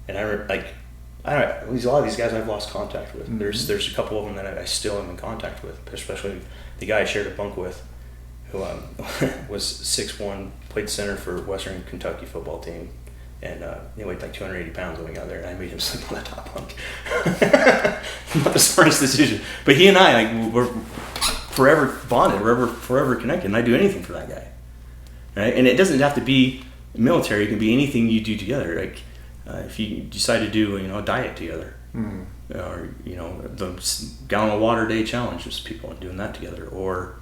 and a lot of these guys I've lost contact with. There's a couple of them that I still am in contact with, especially the guy I shared a bunk with, who was 6'1", played center for Western Kentucky football team, and he weighed like 280 pounds when we got there, and I made him sleep on the top bunk. Not the smartest decision, but he and I, we're forever bonded, forever connected, and I'd do anything for that guy, right? And it doesn't have to be military. It can be anything you do together. Like, if you decide to do a diet together, or the gallon of water a day challenge, just people doing that together, or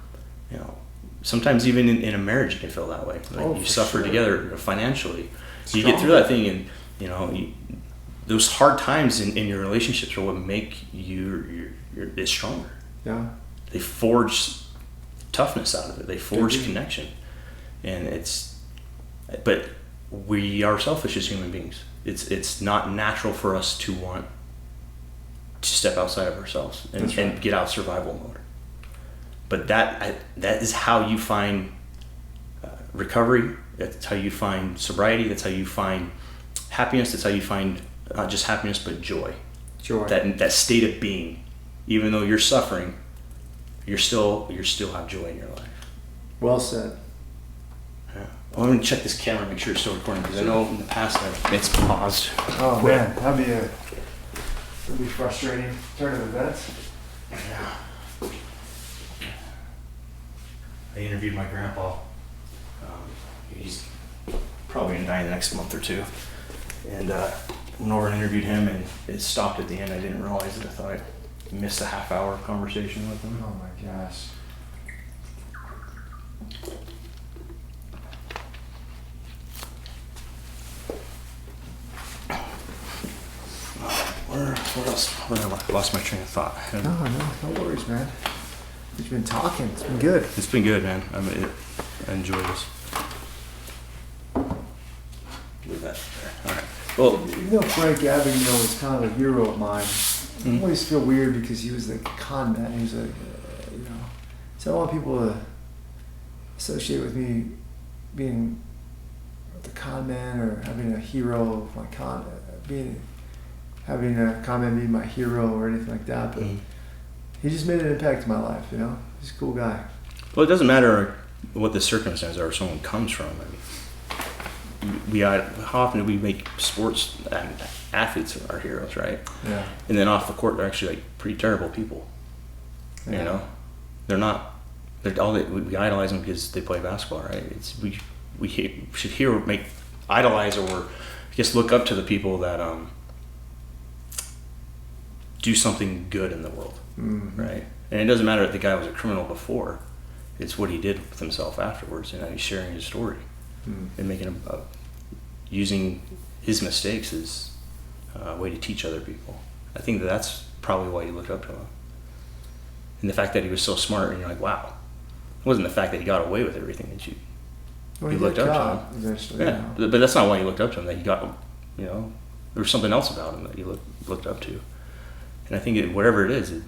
sometimes even in a marriage it can feel that way. Like, you suffer together financially. You get through that thing, and those hard times in your relationships are what make you stronger. Yeah. They forge toughness out of it. They forge connection, but we are selfish as human beings. It's not natural for us to want to step outside of ourselves and get out of survival mode. But that is how you find recovery. That's how you find sobriety. That's how you find happiness. That's how you find not just happiness but joy. Joy. That state of being, even though you're suffering, you still have joy in your life. Well said. I'm going to check this camera and make sure it's still recording, because I know in the past it's paused. Oh man, that'd be frustrating. Turn of events. Yeah. I interviewed my grandpa. He's probably gonna die in the next month or two. And went over and interviewed him, and it stopped at the end. I didn't realize it. I thought I missed a half hour of conversation with him. Oh my gosh. Where else? Where I lost my train of thought. No worries, man. We've been talking. It's been good. It's been good, man. I enjoy this. Leave that there. All right. Well, Even though Frank Abagnale was kind of a hero of mine, I always feel weird because he was the con man. He was a, so I don't want people to associate with me being the con man or having a hero of my having a con man be my hero or anything like that. But he just made an impact in my life, He's a cool guy. well, it doesn't matter what the circumstances are someone comes from. How often do we make sports and athletes our heroes, right? Yeah. And then off the court, they're actually like pretty terrible people. Yeah. They're not. We idolize them because they play basketball, right? We should idolize or just look up to the people that do something good in the world, right? And it doesn't matter if the guy was a criminal before; it's what he did with himself afterwards. He's sharing his story and making using his mistakes as a way to teach other people. I think that's probably why you looked up to him, and the fact that he was so smart. And you're like, wow. It wasn't the fact that he got away with everything that you looked up to him. Eventually, Yeah, but that's not why you looked up to him. That he got, there was something else about him that you looked up to. And I think whatever it is,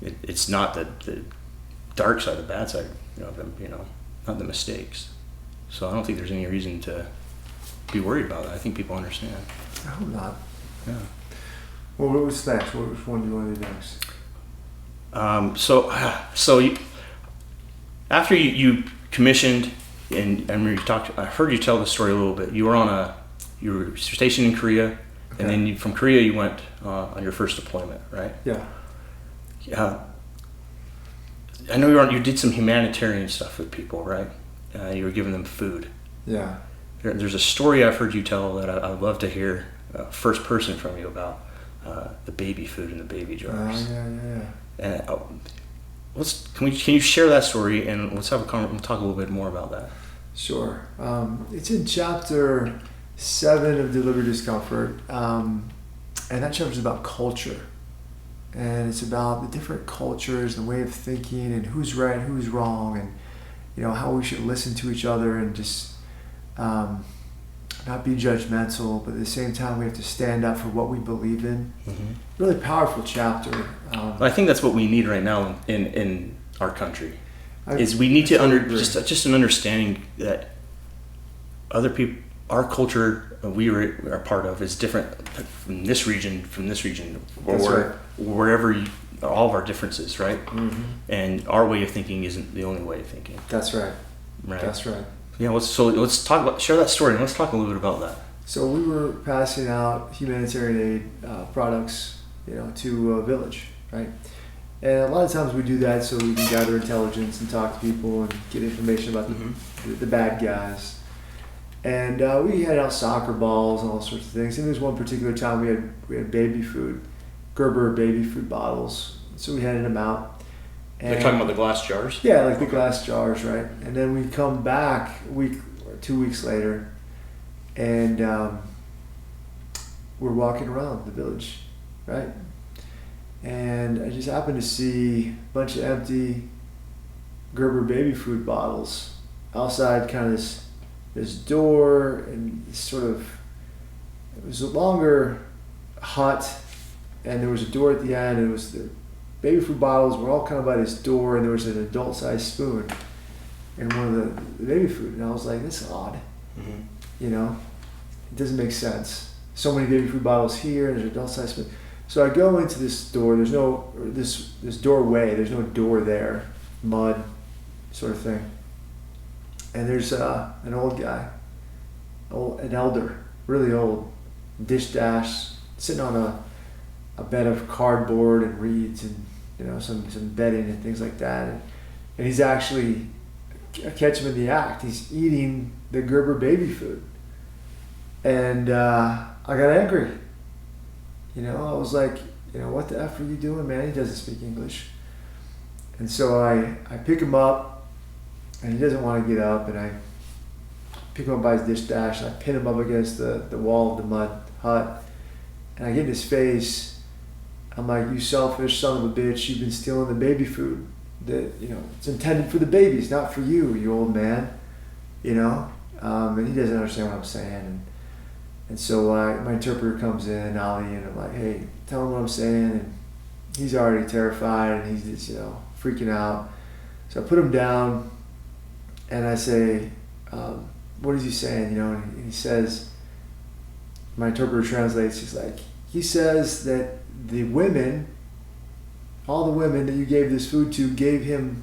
it's not the dark side, the bad side, not the mistakes. So I don't think there's any reason to be worried about that. I think people understand. I hope not. Yeah. Well, what was next? Which one do you want to do next? After you commissioned and we talked, I heard you tell the story a little bit. You were stationed in Korea, and then from Korea you went on your first deployment, right? Yeah. I know you did some humanitarian stuff with people, right? You were giving them food. Yeah. There's a story I've heard you tell that I'd love to hear first person from you about the baby food and the baby jars. Yeah. And can you share that story and let's talk a little bit more about that. Sure. It's in chapter 7 of Deliver Discomfort, and that chapter is about culture, and it's about the different cultures, the way of thinking, and who's right, who's wrong, and how we should listen to each other and just not be judgmental, but at the same time we have to stand up for what we believe in. Really powerful chapter. I think that's what we need right now in our country. We need to just an understanding that other people, our culture we are part of is different from this region, or wherever all of our differences, right? And our way of thinking isn't the only way of thinking. That's right. Right. That's right. Yeah. Let's share that story and let's talk a little bit about that. So we were passing out humanitarian aid products, to a village, right? And a lot of times we do that so we can gather intelligence and talk to people and get information about the bad guys. And we had out soccer balls and all sorts of things. And there was one particular time we had baby food, Gerber baby food bottles. So we handed them out. You're talking about the glass jars? Yeah, like the glass jars, right? And then we come back a week or 2 weeks later, and we're walking around the village, right? And I just happened to see a bunch of empty Gerber baby food bottles outside kind of this door, and it was a longer hut, and there was a door at the end, and it was the baby food bottles were all kind of by this door, and there was an adult-sized spoon in one of the baby food, and I was like, that's odd. It doesn't make sense. So many baby food bottles here, and there's an adult-sized spoon. So I go into this door. There's no this doorway. There's no door there, mud, sort of thing. And there's an old guy, an elder, really old, dish dash, sitting on a bed of cardboard and reeds and some bedding and things like that. And and he's actually, I catch him in the act. He's eating the Gerber baby food. And I got angry. You know, I was like, you know, what the F are you doing, man? He doesn't speak English. And so I pick him up, and he doesn't want to get up, and I pick him up by his dish dash, and I pin him up against the wall of the mud hut, and I get in his face. I'm like, you selfish son of a bitch, you've been stealing the baby food. That, you know, it's intended for the babies, not for you, you old man. You know? And he doesn't understand what I'm saying. And so my interpreter comes in, Ali, and I'm like, hey, tell him what I'm saying. And he's already terrified, and he's just, you know, freaking out. So I put him down, and I say, what is he saying? You know, and he says, my interpreter translates, he's like, he says that the women, all the women that you gave this food to, gave him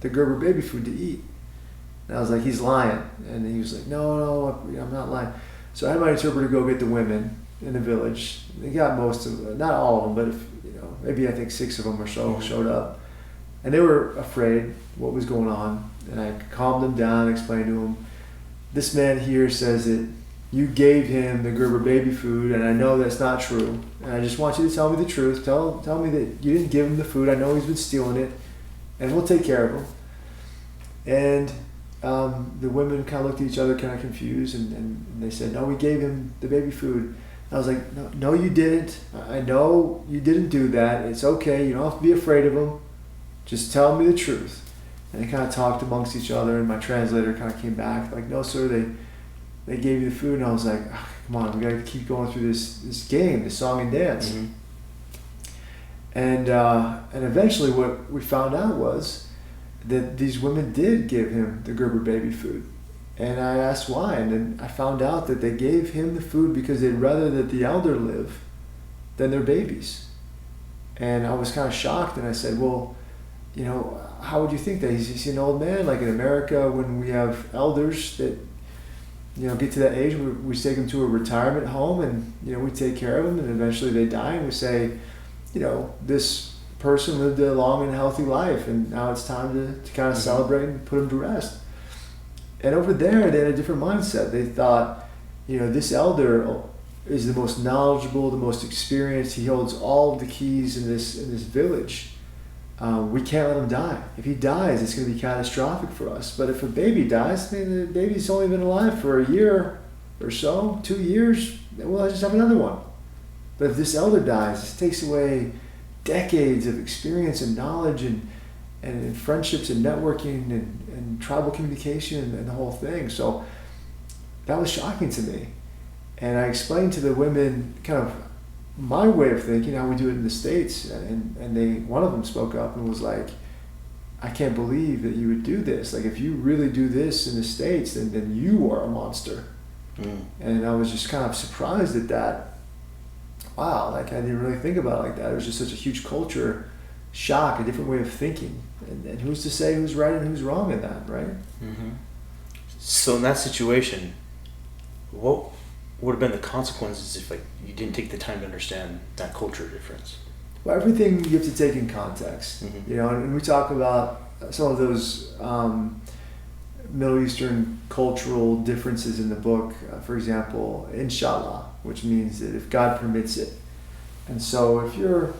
the Gerber baby food to eat. And I was like, he's lying. And he was like, no, I'm not lying. So I had my interpreter go get the women in the village. They got most of them, not all of them, but if, you know, maybe I think 6 of them or so showed up. And they were afraid what was going on. And I calmed them down, explained to them, this man here says that you gave him the Gerber baby food, and I know that's not true. And I just want you to tell me the truth. Tell me that you didn't give him the food. I know he's been stealing it, and we'll take care of him. And the women kind of looked at each other kind of confused, and they said, no, we gave him the baby food. And I was like, no, you didn't. I know you didn't do that. It's okay. You don't have to be afraid of him. Just tell me the truth. And they kind of talked amongst each other, and my translator kind of came back like, no, sir, they gave you the food. And I was like, oh, come on, we got to keep going through this game, this song and dance. Mm-hmm. And eventually what we found out was that these women did give him the Gerber baby food. And I asked why, and then I found out that they gave him the food because they'd rather that the elder live than their babies. And I was kind of shocked, and I said, well, you know, how would you think that? He's an old man. Like in America, when we have elders that, you know, get to that age, we take them to a retirement home, and, you know, we take care of them, and eventually they die, and we say, you know, this person lived a long and healthy life, and now it's time to kind of celebrate and put him to rest. And over there, they had a different mindset. They thought, you know, this elder is the most knowledgeable, the most experienced. He holds all of the keys in this village. We can't let him die. If he dies, it's going to be catastrophic for us. But if a baby dies, I mean, the baby's only been alive for a year or so, 2 years, well, I just have another one. But if this elder dies, this takes away decades of experience and knowledge and friendships and networking and tribal communication and the whole thing. So that was shocking to me. And I explained to the women kind of my way of thinking, how we do it in the States, and one of them spoke up and was like, I can't believe that you would do this. Like, if you really do this in the States, then you are a monster. And I was just kind of surprised at that. Wow, like I didn't really think about it like that. It was just such a huge culture shock, a different way of thinking. And who's to say who's right and who's wrong in that, right? Mm-hmm. So in that situation, what would have been the consequences if, like, you didn't take the time to understand that culture difference? Well, everything you have to take in context. Mm-hmm. You know, and we talk about some of those Middle Eastern cultural differences in the book. For example, inshallah, which means that if God permits it. And so if you're,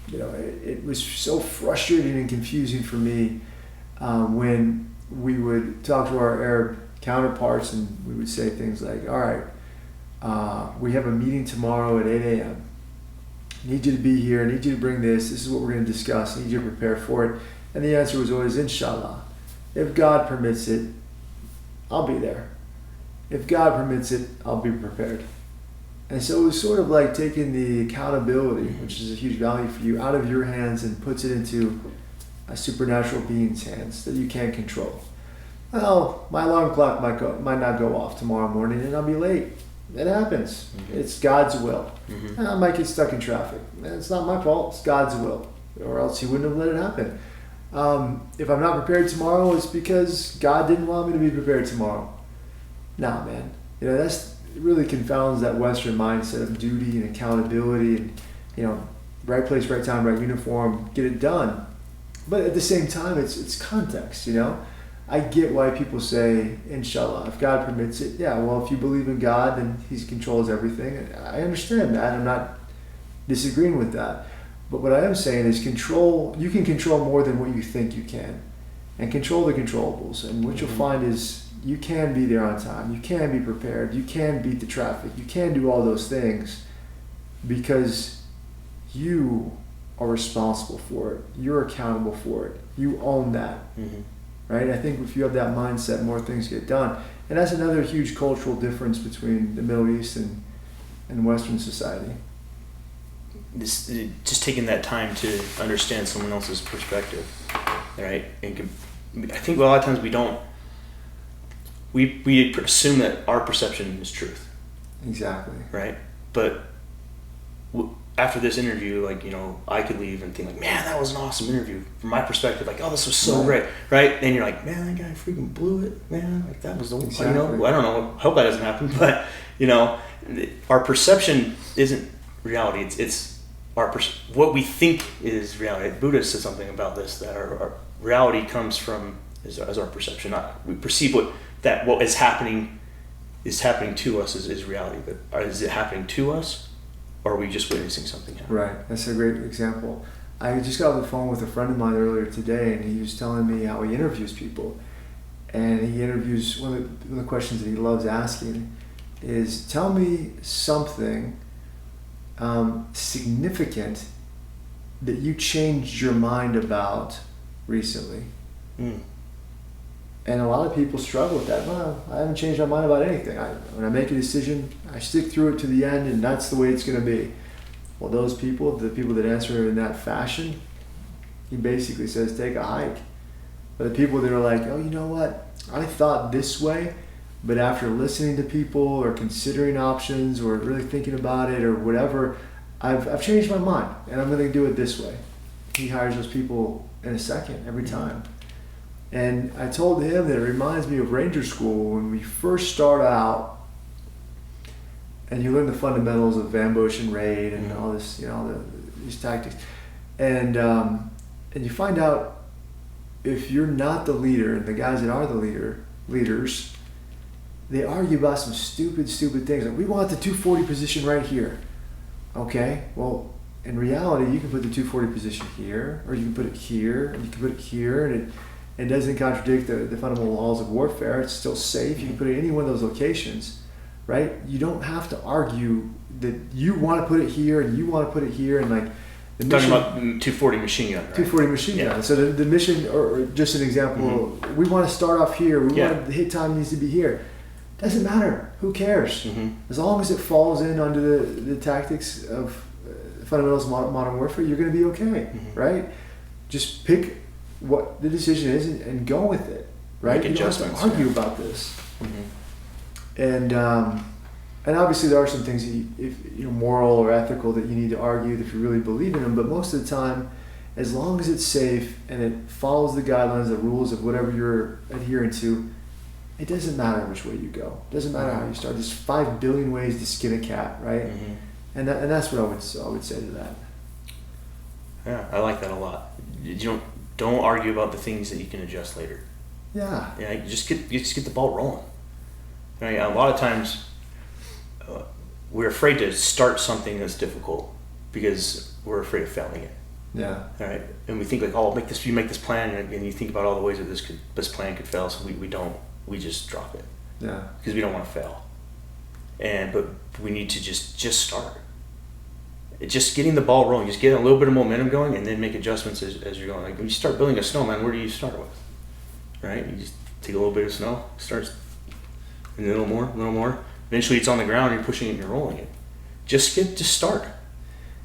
you know, it was so frustrating and confusing for me when we would talk to our Arab counterparts, and we would say things like, all right, we have a meeting tomorrow at 8 a.m. I need you to be here. I need you to bring this. This is what we're going to discuss. I need you to prepare for it. And the answer was always, inshallah. If God permits it, I'll be there. If God permits it, I'll be prepared. And so it was sort of like taking the accountability, which is a huge value for you, out of your hands and puts it into a supernatural being's hands that you can't control. Well, my alarm clock might not go off tomorrow morning, and I'll be late. It happens. Mm-hmm. It's God's will. Mm-hmm. I might get stuck in traffic. It's not my fault. It's God's will. Or else he wouldn't have let it happen. If I'm not prepared tomorrow, it's because God didn't want me to be prepared tomorrow. Nah, man. You know, it really confounds that Western mindset of duty and accountability and, you know, right place, right time, right uniform, get it done. but at the same time, it's context, you know? I get why people say, inshallah, if God permits it. Yeah, well, if you believe in God, then He controls everything. I understand that. I'm not disagreeing with that. But what I am saying is you can control more than what you think you can. And control the controllables. And what you'll find is you can be there on time. You can be prepared. You can beat the traffic. You can do all those things because you are responsible for it. You're accountable for it. You own that. Right? I think if you have that mindset, more things get done. And that's another huge cultural difference between the Middle East and Western society. Just taking that time to understand someone else's perspective, right? And I think a lot of times we assume that our perception is truth. Exactly. Right? But after this interview, like, you know, I could leave and think like, man, that was an awesome interview. From my perspective, like, oh, this was so great, right? And you're like, man, that guy freaking blew it, man. Like, that was the one. Exactly. You know, I don't know. I hope that doesn't happen, but you know, our perception isn't reality. It's what we think is reality. Buddha said something about this, that our reality comes from as our perception. We perceive what is happening to us is reality, but is it happening to us, or are we just witnessing something happen? Right. That's a great example. I just got off the phone with a friend of mine earlier today, and he was telling me how he interviews people. And he interviews, one of the questions that he loves asking is, tell me something significant that you changed your mind about recently. And a lot of people struggle with that. Well, I haven't changed my mind about anything. When I make a decision, I stick through it to the end, and that's the way it's going to be. Well, those people, the people that answer in that fashion, he basically says, take a hike. But the people that are like, oh, you know what? I thought this way, but after listening to people or considering options or really thinking about it or whatever, I've changed my mind, and I'm going to do it this way. He hires those people in a second, every time. And I told him that it reminds me of Ranger School when we first start out, and you learn the fundamentals of ambush and raid and all this, you know, these tactics, and you find out if you're not the leader, and the guys that are the leaders, they argue about some stupid things. Like, we want the 240 position right here. Okay, well, in reality, you can put the 240 position here, or you can put it here, and you can put it here, and it doesn't contradict the fundamental laws of warfare. It's still safe. You can put it in any one of those locations, right? You don't have to argue that you want to put it here and you want to put it here, and like the Talking about 240 machine gun, right? 240 machine gun. So the mission, or just an example, we want to start off here. We want the hit time needs to be here. Doesn't matter. Who cares? As long as it falls in under the tactics of fundamentals of modern warfare, you're going to be okay, right? Just pick what the decision is and go with it, right? Make you don't have to adjustments, argue about this. And obviously there are some things that if moral or ethical that you need to argue if you really believe in them. But most of the time, as long as it's safe and it follows the guidelines, the rules of whatever you're adhering to, it doesn't matter which way you go. It doesn't matter how you start. There's 5 billion ways to skin a cat, right? And that's what I would say to that. Yeah, I like that a lot. You don't argue about the things that you can adjust later. Yeah. Yeah, you just get the ball rolling. Right? A lot of times, we're afraid to start something that's difficult because we're afraid of failing it. Yeah. All right, and we think like, oh, you make this plan, and you think about all the ways that this plan could fail. So we don't. We just drop it. Yeah. Because we don't want to fail. But we need to just start. Just getting the ball rolling, just getting a little bit of momentum going, and then make adjustments as you're going. Like when you start building a snowman, where do you start with? Right? You just take a little bit of snow, starts, and then a little more. Eventually, it's on the ground. And you're pushing it and you're rolling it. Just start.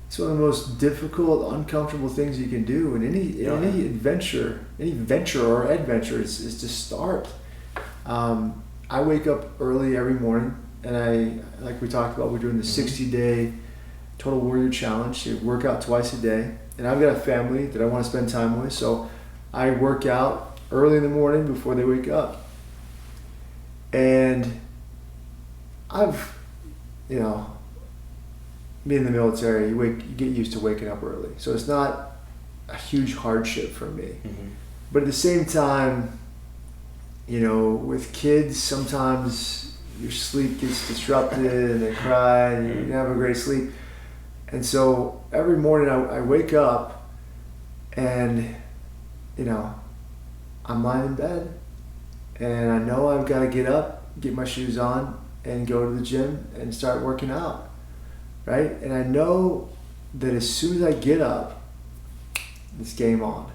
It's one of the most difficult, uncomfortable things you can do in any adventure, any venture or adventure is to start. I wake up early every morning, and like we talked about, we're doing the 60-day Total Warrior Challenge. You work out twice a day, and I've got a family that I want to spend time with, so I work out early in the morning before they wake up. And I've, being in the military, you get used to waking up early. So it's not a huge hardship for me. Mm-hmm. But at the same time, you know, with kids, sometimes your sleep gets disrupted and they cry and you didn't have a great sleep. And so every morning I wake up and, you know, I'm lying in bed and I know I've got to get up, get my shoes on and go to the gym and start working out, right? And I know that as soon as I get up, it's game on,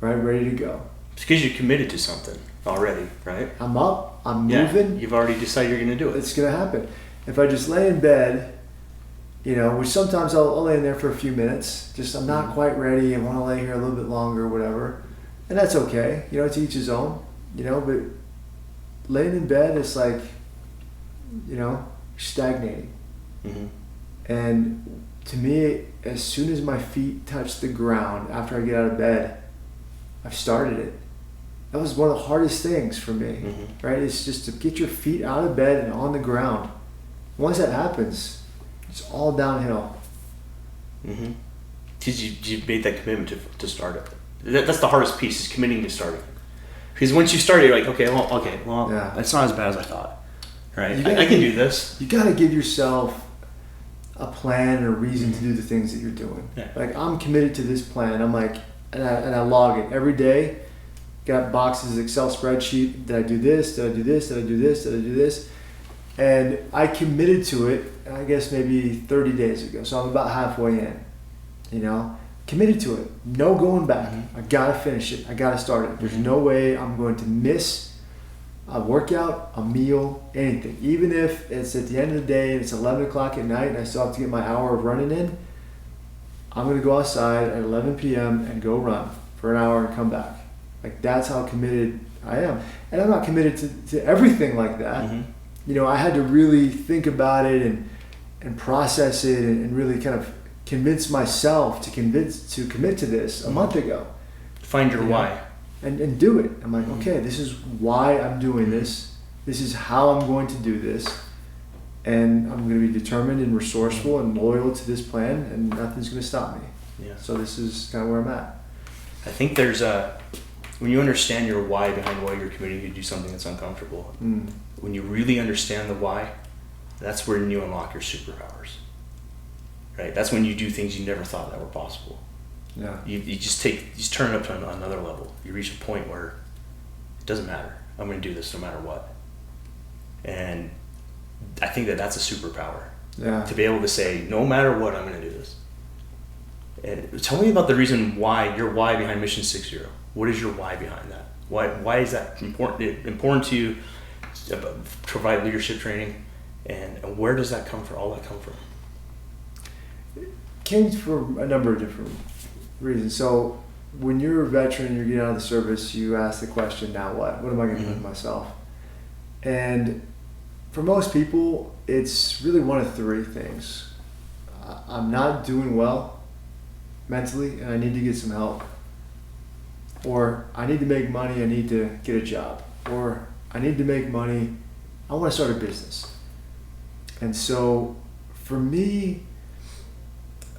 right? Ready to go. It's because you're committed to something already, right? I'm up, I'm moving. You've already decided you're going to do it. It's going to happen. If I just lay in bed, you know, which sometimes I'll lay in there for a few minutes, just I'm not quite ready, I want to lay here a little bit longer, whatever. And that's okay, you know, to each his own, you know, but laying in bed is like, you know, stagnating. Mm-hmm. And to me, as soon as my feet touch the ground after I get out of bed, I've started it. That was one of the hardest things for me, right? It's just to get your feet out of bed and on the ground. Once that happens, it's all downhill. Mm-hmm. Because you made that commitment to start it. That's the hardest piece, is committing to starting. Because once you start it, you're like, okay, well, Yeah. It's not as bad as I thought. Right? gotta I can do this. You got to give yourself a plan or reason to do the things that you're doing. Yeah. Like, I'm committed to this plan. I'm like, and I log it every day. Got boxes, Excel spreadsheet. Did I do this? Did I do this? Did I do this? Did I do this? And I committed to it, I guess maybe 30 days ago. So I'm about halfway in, you know, committed to it. No going back. I got to finish it. I got to start it. There's no way I'm going to miss a workout, a meal, anything. Even if it's at the end of the day and it's 11 o'clock at night and I still have to get my hour of running in, I'm going to go outside at 11 p.m. and go run for an hour and come back. Like, that's how committed I am. And I'm not committed to everything like that. You know, I had to really think about it and process it and really kind of convince myself to commit to this a month ago. Find your why. And do it. I'm like, okay, this is why I'm doing this. This is how I'm going to do this. And I'm going to be determined and resourceful and loyal to this plan, and nothing's going to stop me. Yeah. So this is kind of where I'm at. I think there's when you understand your why behind why you're committing to do something that's uncomfortable, when you really understand the why, that's when you unlock your superpowers. Right? That's when you do things you never thought that were possible. Yeah. You just turn it up to another level. You reach a point where it doesn't matter. I'm going to do this no matter what. And I think that's a superpower. Yeah. To be able to say, no matter what, I'm going to do this. And tell me about the reason why, your why behind Mission 60. What is your why behind that? Why is that important to you to provide leadership training? And where does that come from? All that come from? Came for a number of different reasons. So when you're a veteran, you're getting out of the service, you ask the question, now what? What am I going to do with myself? And for most people, it's really one of three things. I'm not doing well mentally, and I need to get some help. Or I need to make money, I need to get a job. Or I need to make money, I want to start a business. And so for me,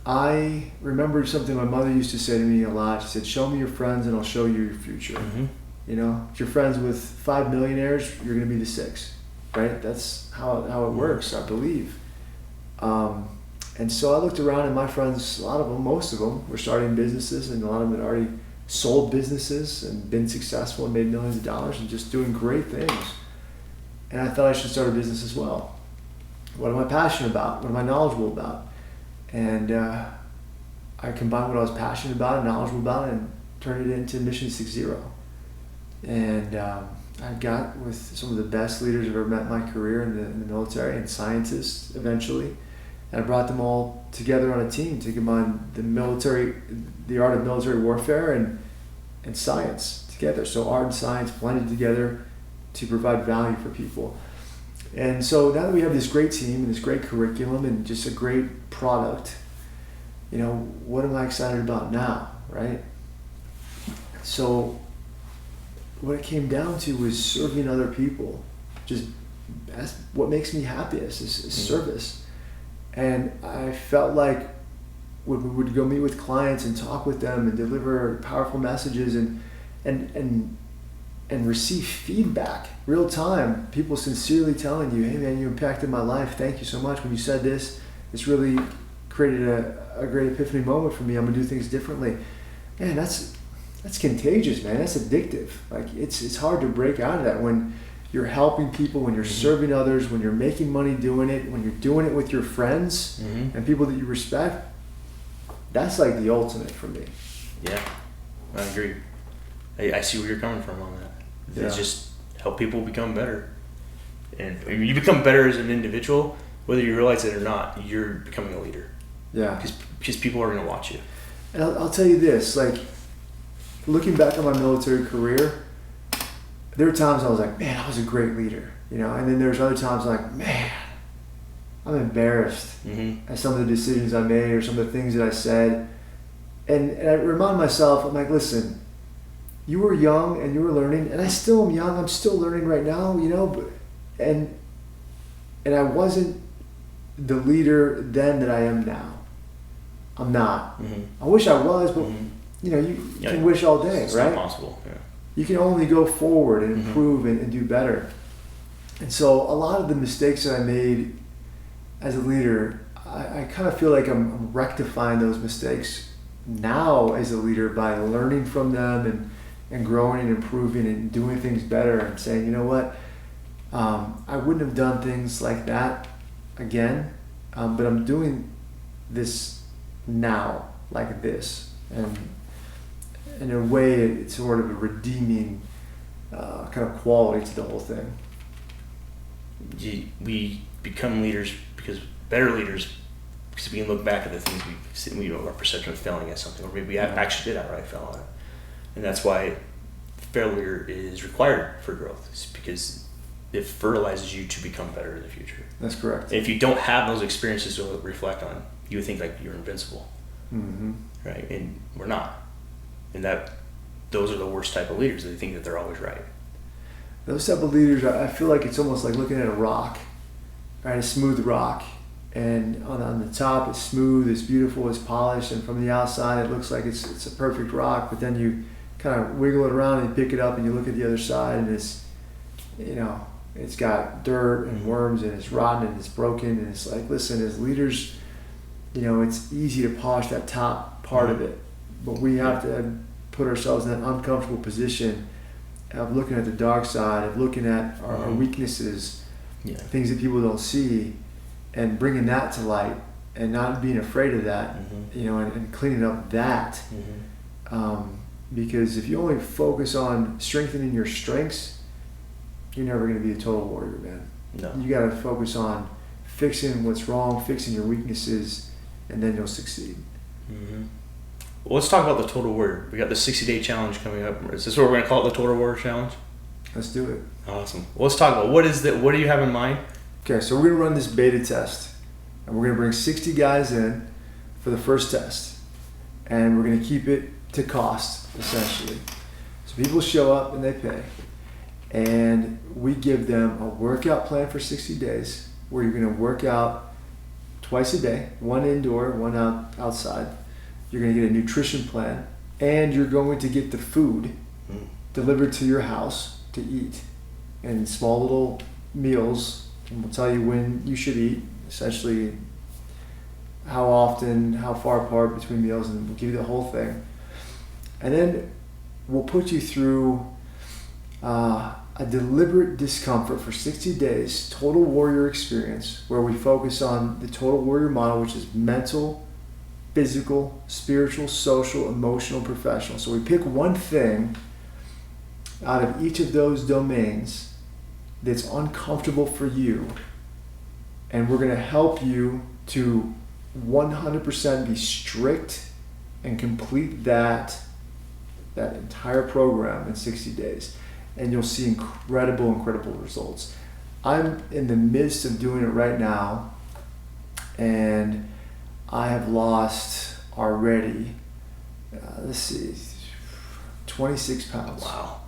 I remembered something my mother used to say to me a lot. She said, show me your friends and I'll show you your future. You know, if you're friends with 5 millionaires, you're going to be the 6th, right? That's how it works, I believe. And so I looked around, and my friends, a lot of them, most of them, were starting businesses, and a lot of them had already sold businesses and been successful and made millions of dollars and just doing great things. And I thought I should start a business as well. What am I passionate about? What am I knowledgeable about? And I combined what I was passionate about and knowledgeable about and turned it into Mission 60. And I got with some of the best leaders I've ever met in my career in the military, and scientists eventually. And I brought them all together on a team to combine the art of military warfare and science together. So art and science blended together to provide value for people. And so now that we have this great team and this great curriculum and just a great product, you know, what am I excited about now, right? So what it came down to was serving other people. Just that's what makes me happiest is service. And I felt like would go meet with clients and talk with them and deliver powerful messages and receive feedback real time. People sincerely telling you, hey man, you impacted my life. Thank you so much. When you said this, it's really created a great epiphany moment for me. I'm gonna do things differently. Man, that's contagious, man. That's addictive. Like it's hard to break out of that when you're helping people, when you're serving others, when you're making money doing it, when you're doing it with your friends and people that you respect. That's like the ultimate for me. Yeah, I agree. I see where you're coming from on that. Yeah. It's just help people become better. And you become better as an individual, whether you realize it or not, you're becoming a leader. Yeah. Because people are going to watch you. And I'll tell you this, like, looking back on my military career, there were times I was like, man, I was a great leader, you know? And then there's other times I'm like, man, I'm embarrassed at some of the decisions I made or some of the things that I said. And I remind myself, I'm like, listen, you were young and you were learning, and I still am young. I'm still learning right now, you know, and I wasn't the leader then that I am now. I'm not. I wish I was, but you know, you can wish all day, it's right? It's not possible. Yeah. You can only go forward and improve and do better. And so a lot of the mistakes that I made as a leader, I kind of feel like I'm rectifying those mistakes now as a leader by learning from them and growing and improving and doing things better and saying, you know what, I wouldn't have done things like that again, but I'm doing this now like this. And in a way, it's sort of a redeeming kind of quality to the whole thing. We become leaders better leaders because we can look back at the things our perception of failing at something, or maybe we actually did outright fail on it. And that's why failure is required for growth. It's because it fertilizes you to become better in the future. That's correct. And if you don't have those experiences to reflect on, you would think like you're invincible, right? And we're not. And those are the worst type of leaders. They think that they're always right. Those type of leaders, I feel like it's almost like looking at a rock, right? A smooth rock, and on the top it's smooth, it's beautiful, it's polished, and from the outside it looks like it's a perfect rock. But then you kind of wiggle it around and you pick it up and you look at the other side, and it's, you know, it's got dirt and worms and it's rotten and it's broken. And it's like, listen, as leaders, you know, it's easy to polish that top part of it, but we have to put ourselves in that uncomfortable position of looking at the dark side, of looking at our weaknesses, things that people don't see, and bringing that to light and not being afraid of that, you know, and cleaning up that. Because if you only focus on strengthening your strengths, you're never going to be a total warrior, man. No. You got to focus on fixing what's wrong, fixing your weaknesses, and then you'll succeed. Well, let's talk about the Total Warrior. We got the 60-day challenge coming up. Is this what we're going to call it, the Total Warrior Challenge? Let's do it. Awesome. Well, let's talk about what do you have in mind? Okay, so we're going to run this beta test, and we're going to bring 60 guys in for the first test, and we're going to keep it to cost, essentially. So people show up and they pay, and we give them a workout plan for 60 days where you're going to work out twice a day, one indoor, one outside. You're going to get a nutrition plan, and you're going to get the food delivered to your house to eat in small little meals. And we'll tell you when you should eat, essentially how often, how far apart between meals, and we'll give you the whole thing. And then we'll put you through a deliberate discomfort for 60 days, total warrior experience, where we focus on the total warrior model, which is mental, physical, spiritual, social, emotional, professional. So we pick one thing out of each of those domains that's uncomfortable for you, and we're going to help you to 100% be strict and complete that entire program in 60 days, and you'll see incredible results. I'm in the midst of doing it right now, and I have lost already, 26 pounds. Wow.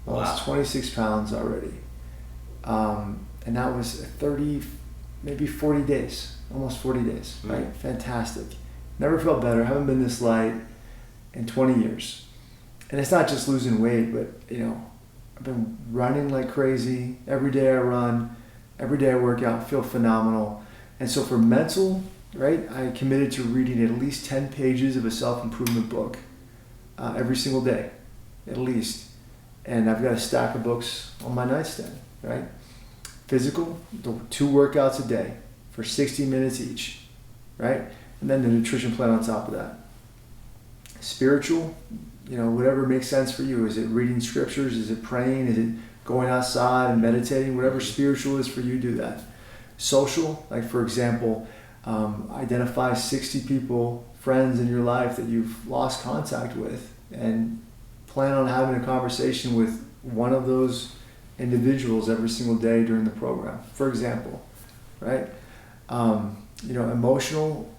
Lost 26 pounds already. And that was 30, maybe 40 days, almost 40 days, right? Fantastic. Never felt better. Haven't been this light in 20 years. And it's not just losing weight, but I've been running like crazy. Every day I run, every day I work out, feel phenomenal. And so for mental, right, I committed to reading at least 10 pages of a self-improvement book every single day, at least. And I've got a stack of books on my nightstand, right? Physical, 2 workouts a day for 60 minutes each, right? And then the nutrition plan on top of that. Spiritual, whatever makes sense for you. Is it reading scriptures? Is it praying? Is it going outside and meditating? Whatever spiritual is for you, do that. Social, like for example, identify 60 people, friends in your life that you've lost contact with, and plan on having a conversation with one of those individuals every single day during the program, for example, right? Emotional,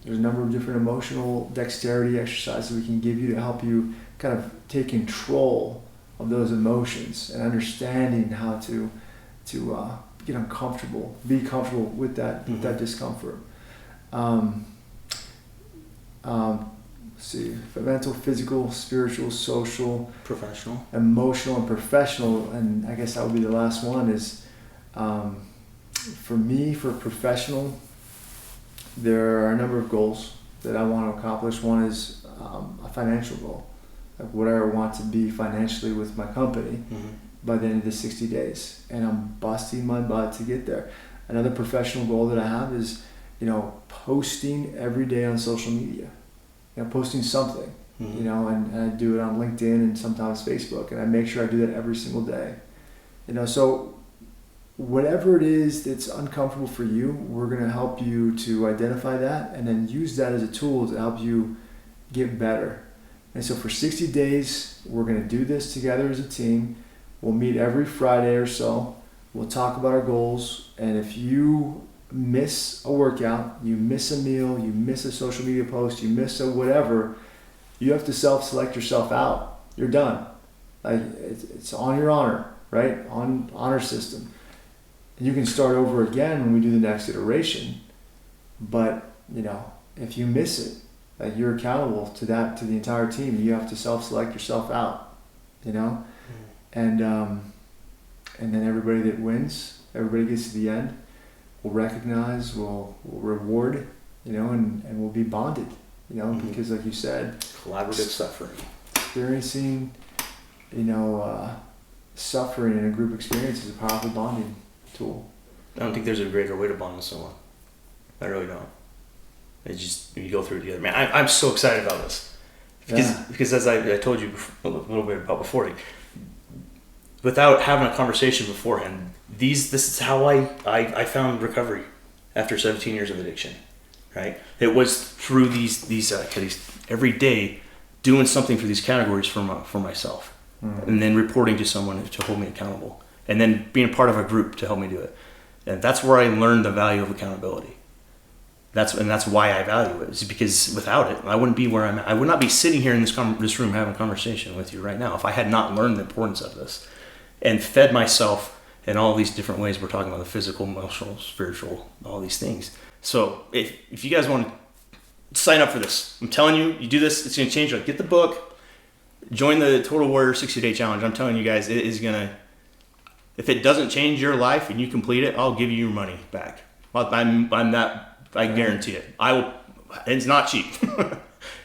there's a number of different emotional dexterity exercises we can give you to help you kind of take control of those emotions and understanding how to get uncomfortable, be comfortable with that discomfort. See, mental, physical, spiritual, social, Professional. emotional, and professional. And I guess that would be the last one is, for me, for professional, there are a number of goals that I want to accomplish. One is a financial goal, like what I want to be financially with my company by the end of the 60 days. And I'm busting my butt to get there. Another professional goal that I have is, posting every day on social media. Posting something, and I do it on LinkedIn and sometimes Facebook, and I make sure I do that every single day. So whatever it is that's uncomfortable for you, we're going to help you to identify that and then use that as a tool to help you get better. And so for 60 days, we're going to do this together as a team. We'll meet every Friday or so. We'll talk about our goals, and if you miss a workout, you miss a meal, you miss a social media post, you miss a whatever, you have to self-select yourself out. You're done. Like it's on your honor, right? On honor system. And you can start over again when we do the next iteration. But if you miss it, like you're accountable to the entire team. You have to self-select yourself out. And then everybody that wins, everybody gets to the end. We'll recognize, we'll reward, and we'll be bonded, because like you said, Collaborative suffering. Experiencing, suffering in a group experience is a powerful bonding tool. I don't think there's a greater way to bond with someone. I really don't. It's just, you go through it together. Man, I'm so excited about this. Because as I told you a little bit about before, without having a conversation beforehand, this is how I found recovery after 17 years of addiction, right? It was through these every day doing something for these categories for myself, and then reporting to someone to hold me accountable, and then being part of a group to help me do it. And that's where I learned the value of accountability. That's why I value it. It's because without it, I wouldn't be where I'm at. I would not be sitting here in this room having a conversation with you right now if I had not learned the importance of this and fed myself in all these different ways. We're talking about the physical, emotional, spiritual, all these things. So if you guys want to sign up for this, I'm telling you, you do this, it's going to change. Like, get the book, join the Total Warrior 60-Day Challenge. I'm telling you guys, it is going to, if it doesn't change your life and you complete it, I'll give you your money back. I guarantee it. It's not cheap.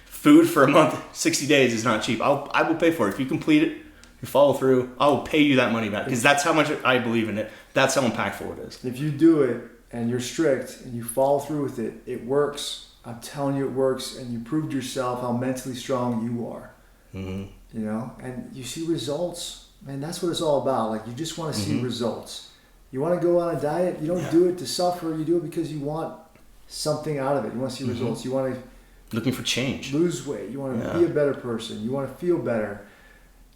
Food for a month, 60 days is not cheap. I will pay for it. If you complete it, you follow through, I will pay you that money back, because that's how much I believe in it. That's how impactful it is. If you do it and you're strict and you follow through with it, it works. I'm telling you it works, and you proved yourself how mentally strong you are. And you see results. Man, that's what it's all about. Like, you just want to see results. You want to go on a diet, you don't do it to suffer, you do it because you want something out of it. You want to see results. You want to looking for change, lose weight. You want to be a better person. You want to feel better,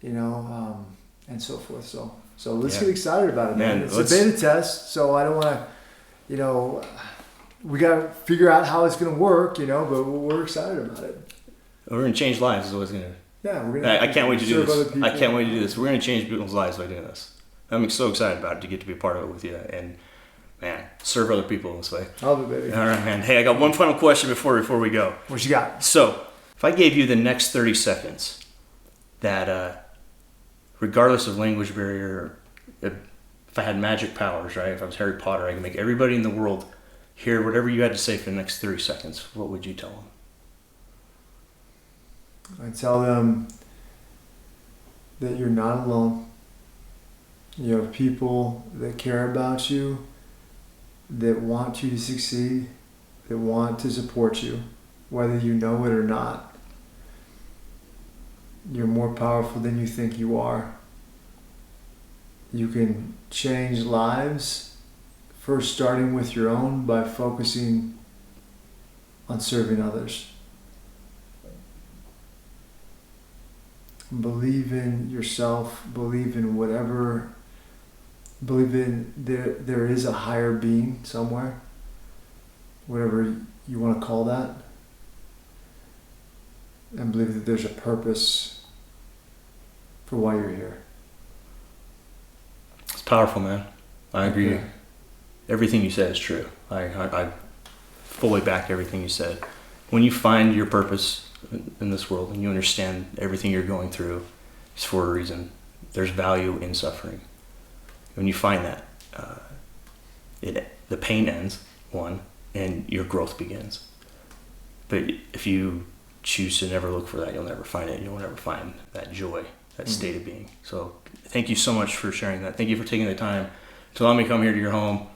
and so forth. So let's get excited about it, man. It's a beta test, so I don't want to, we got to figure out how it's going to work, but we're excited about it. We're going to change lives is what it's going to. Yeah, we're going to. I can't wait to do this. I can't wait to do this. We're going to change people's lives by doing this. I'm so excited about it, to get to be a part of it with you. And man, serve other people in this way. Love it, baby. All right, man. Hey, I got one final question before we go. What you got? So, if I gave you the next 30 seconds that, regardless of language barrier, if I had magic powers, right? If I was Harry Potter, I could make everybody in the world hear whatever you had to say for the next 30 seconds. What would you tell them? I tell them that you're not alone. You have people that care about you, that want you to succeed, that want to support you, whether you know it or not. You're more powerful than you think you are. You can change lives, first starting with your own by focusing on serving others. Believe in yourself, believe in whatever, believe in there is a higher being somewhere, whatever you want to call that, and believe that there's a purpose for why you're here. It's powerful, man. I agree. Okay. Everything you said is true. I fully back everything you said. When you find your purpose in this world and you understand everything you're going through is for a reason, there's value in suffering. When you find that, the pain ends, one, and your growth begins. But if you choose to never look for that, you'll never find it. You'll never find that joy, that state of being. So thank you so much for sharing that. Thank you for taking the time to allow me to come here to your home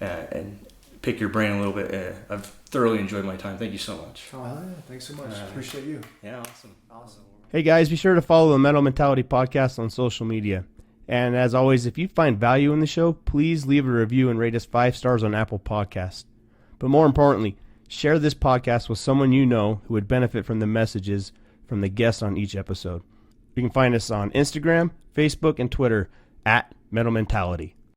and pick your brain a little bit. I've thoroughly enjoyed my time. Thank you so much. Oh, hell yeah. Thanks so much. Appreciate you. Yeah, awesome. Hey guys, be sure to follow the Metal Mentality Podcast on social media. And as always, if you find value in the show, please leave a review and rate us 5 stars on Apple Podcasts. But more importantly, share this podcast with someone you know who would benefit from the messages from the guests on each episode. You can find us on Instagram, Facebook, and Twitter at Metal Mentality.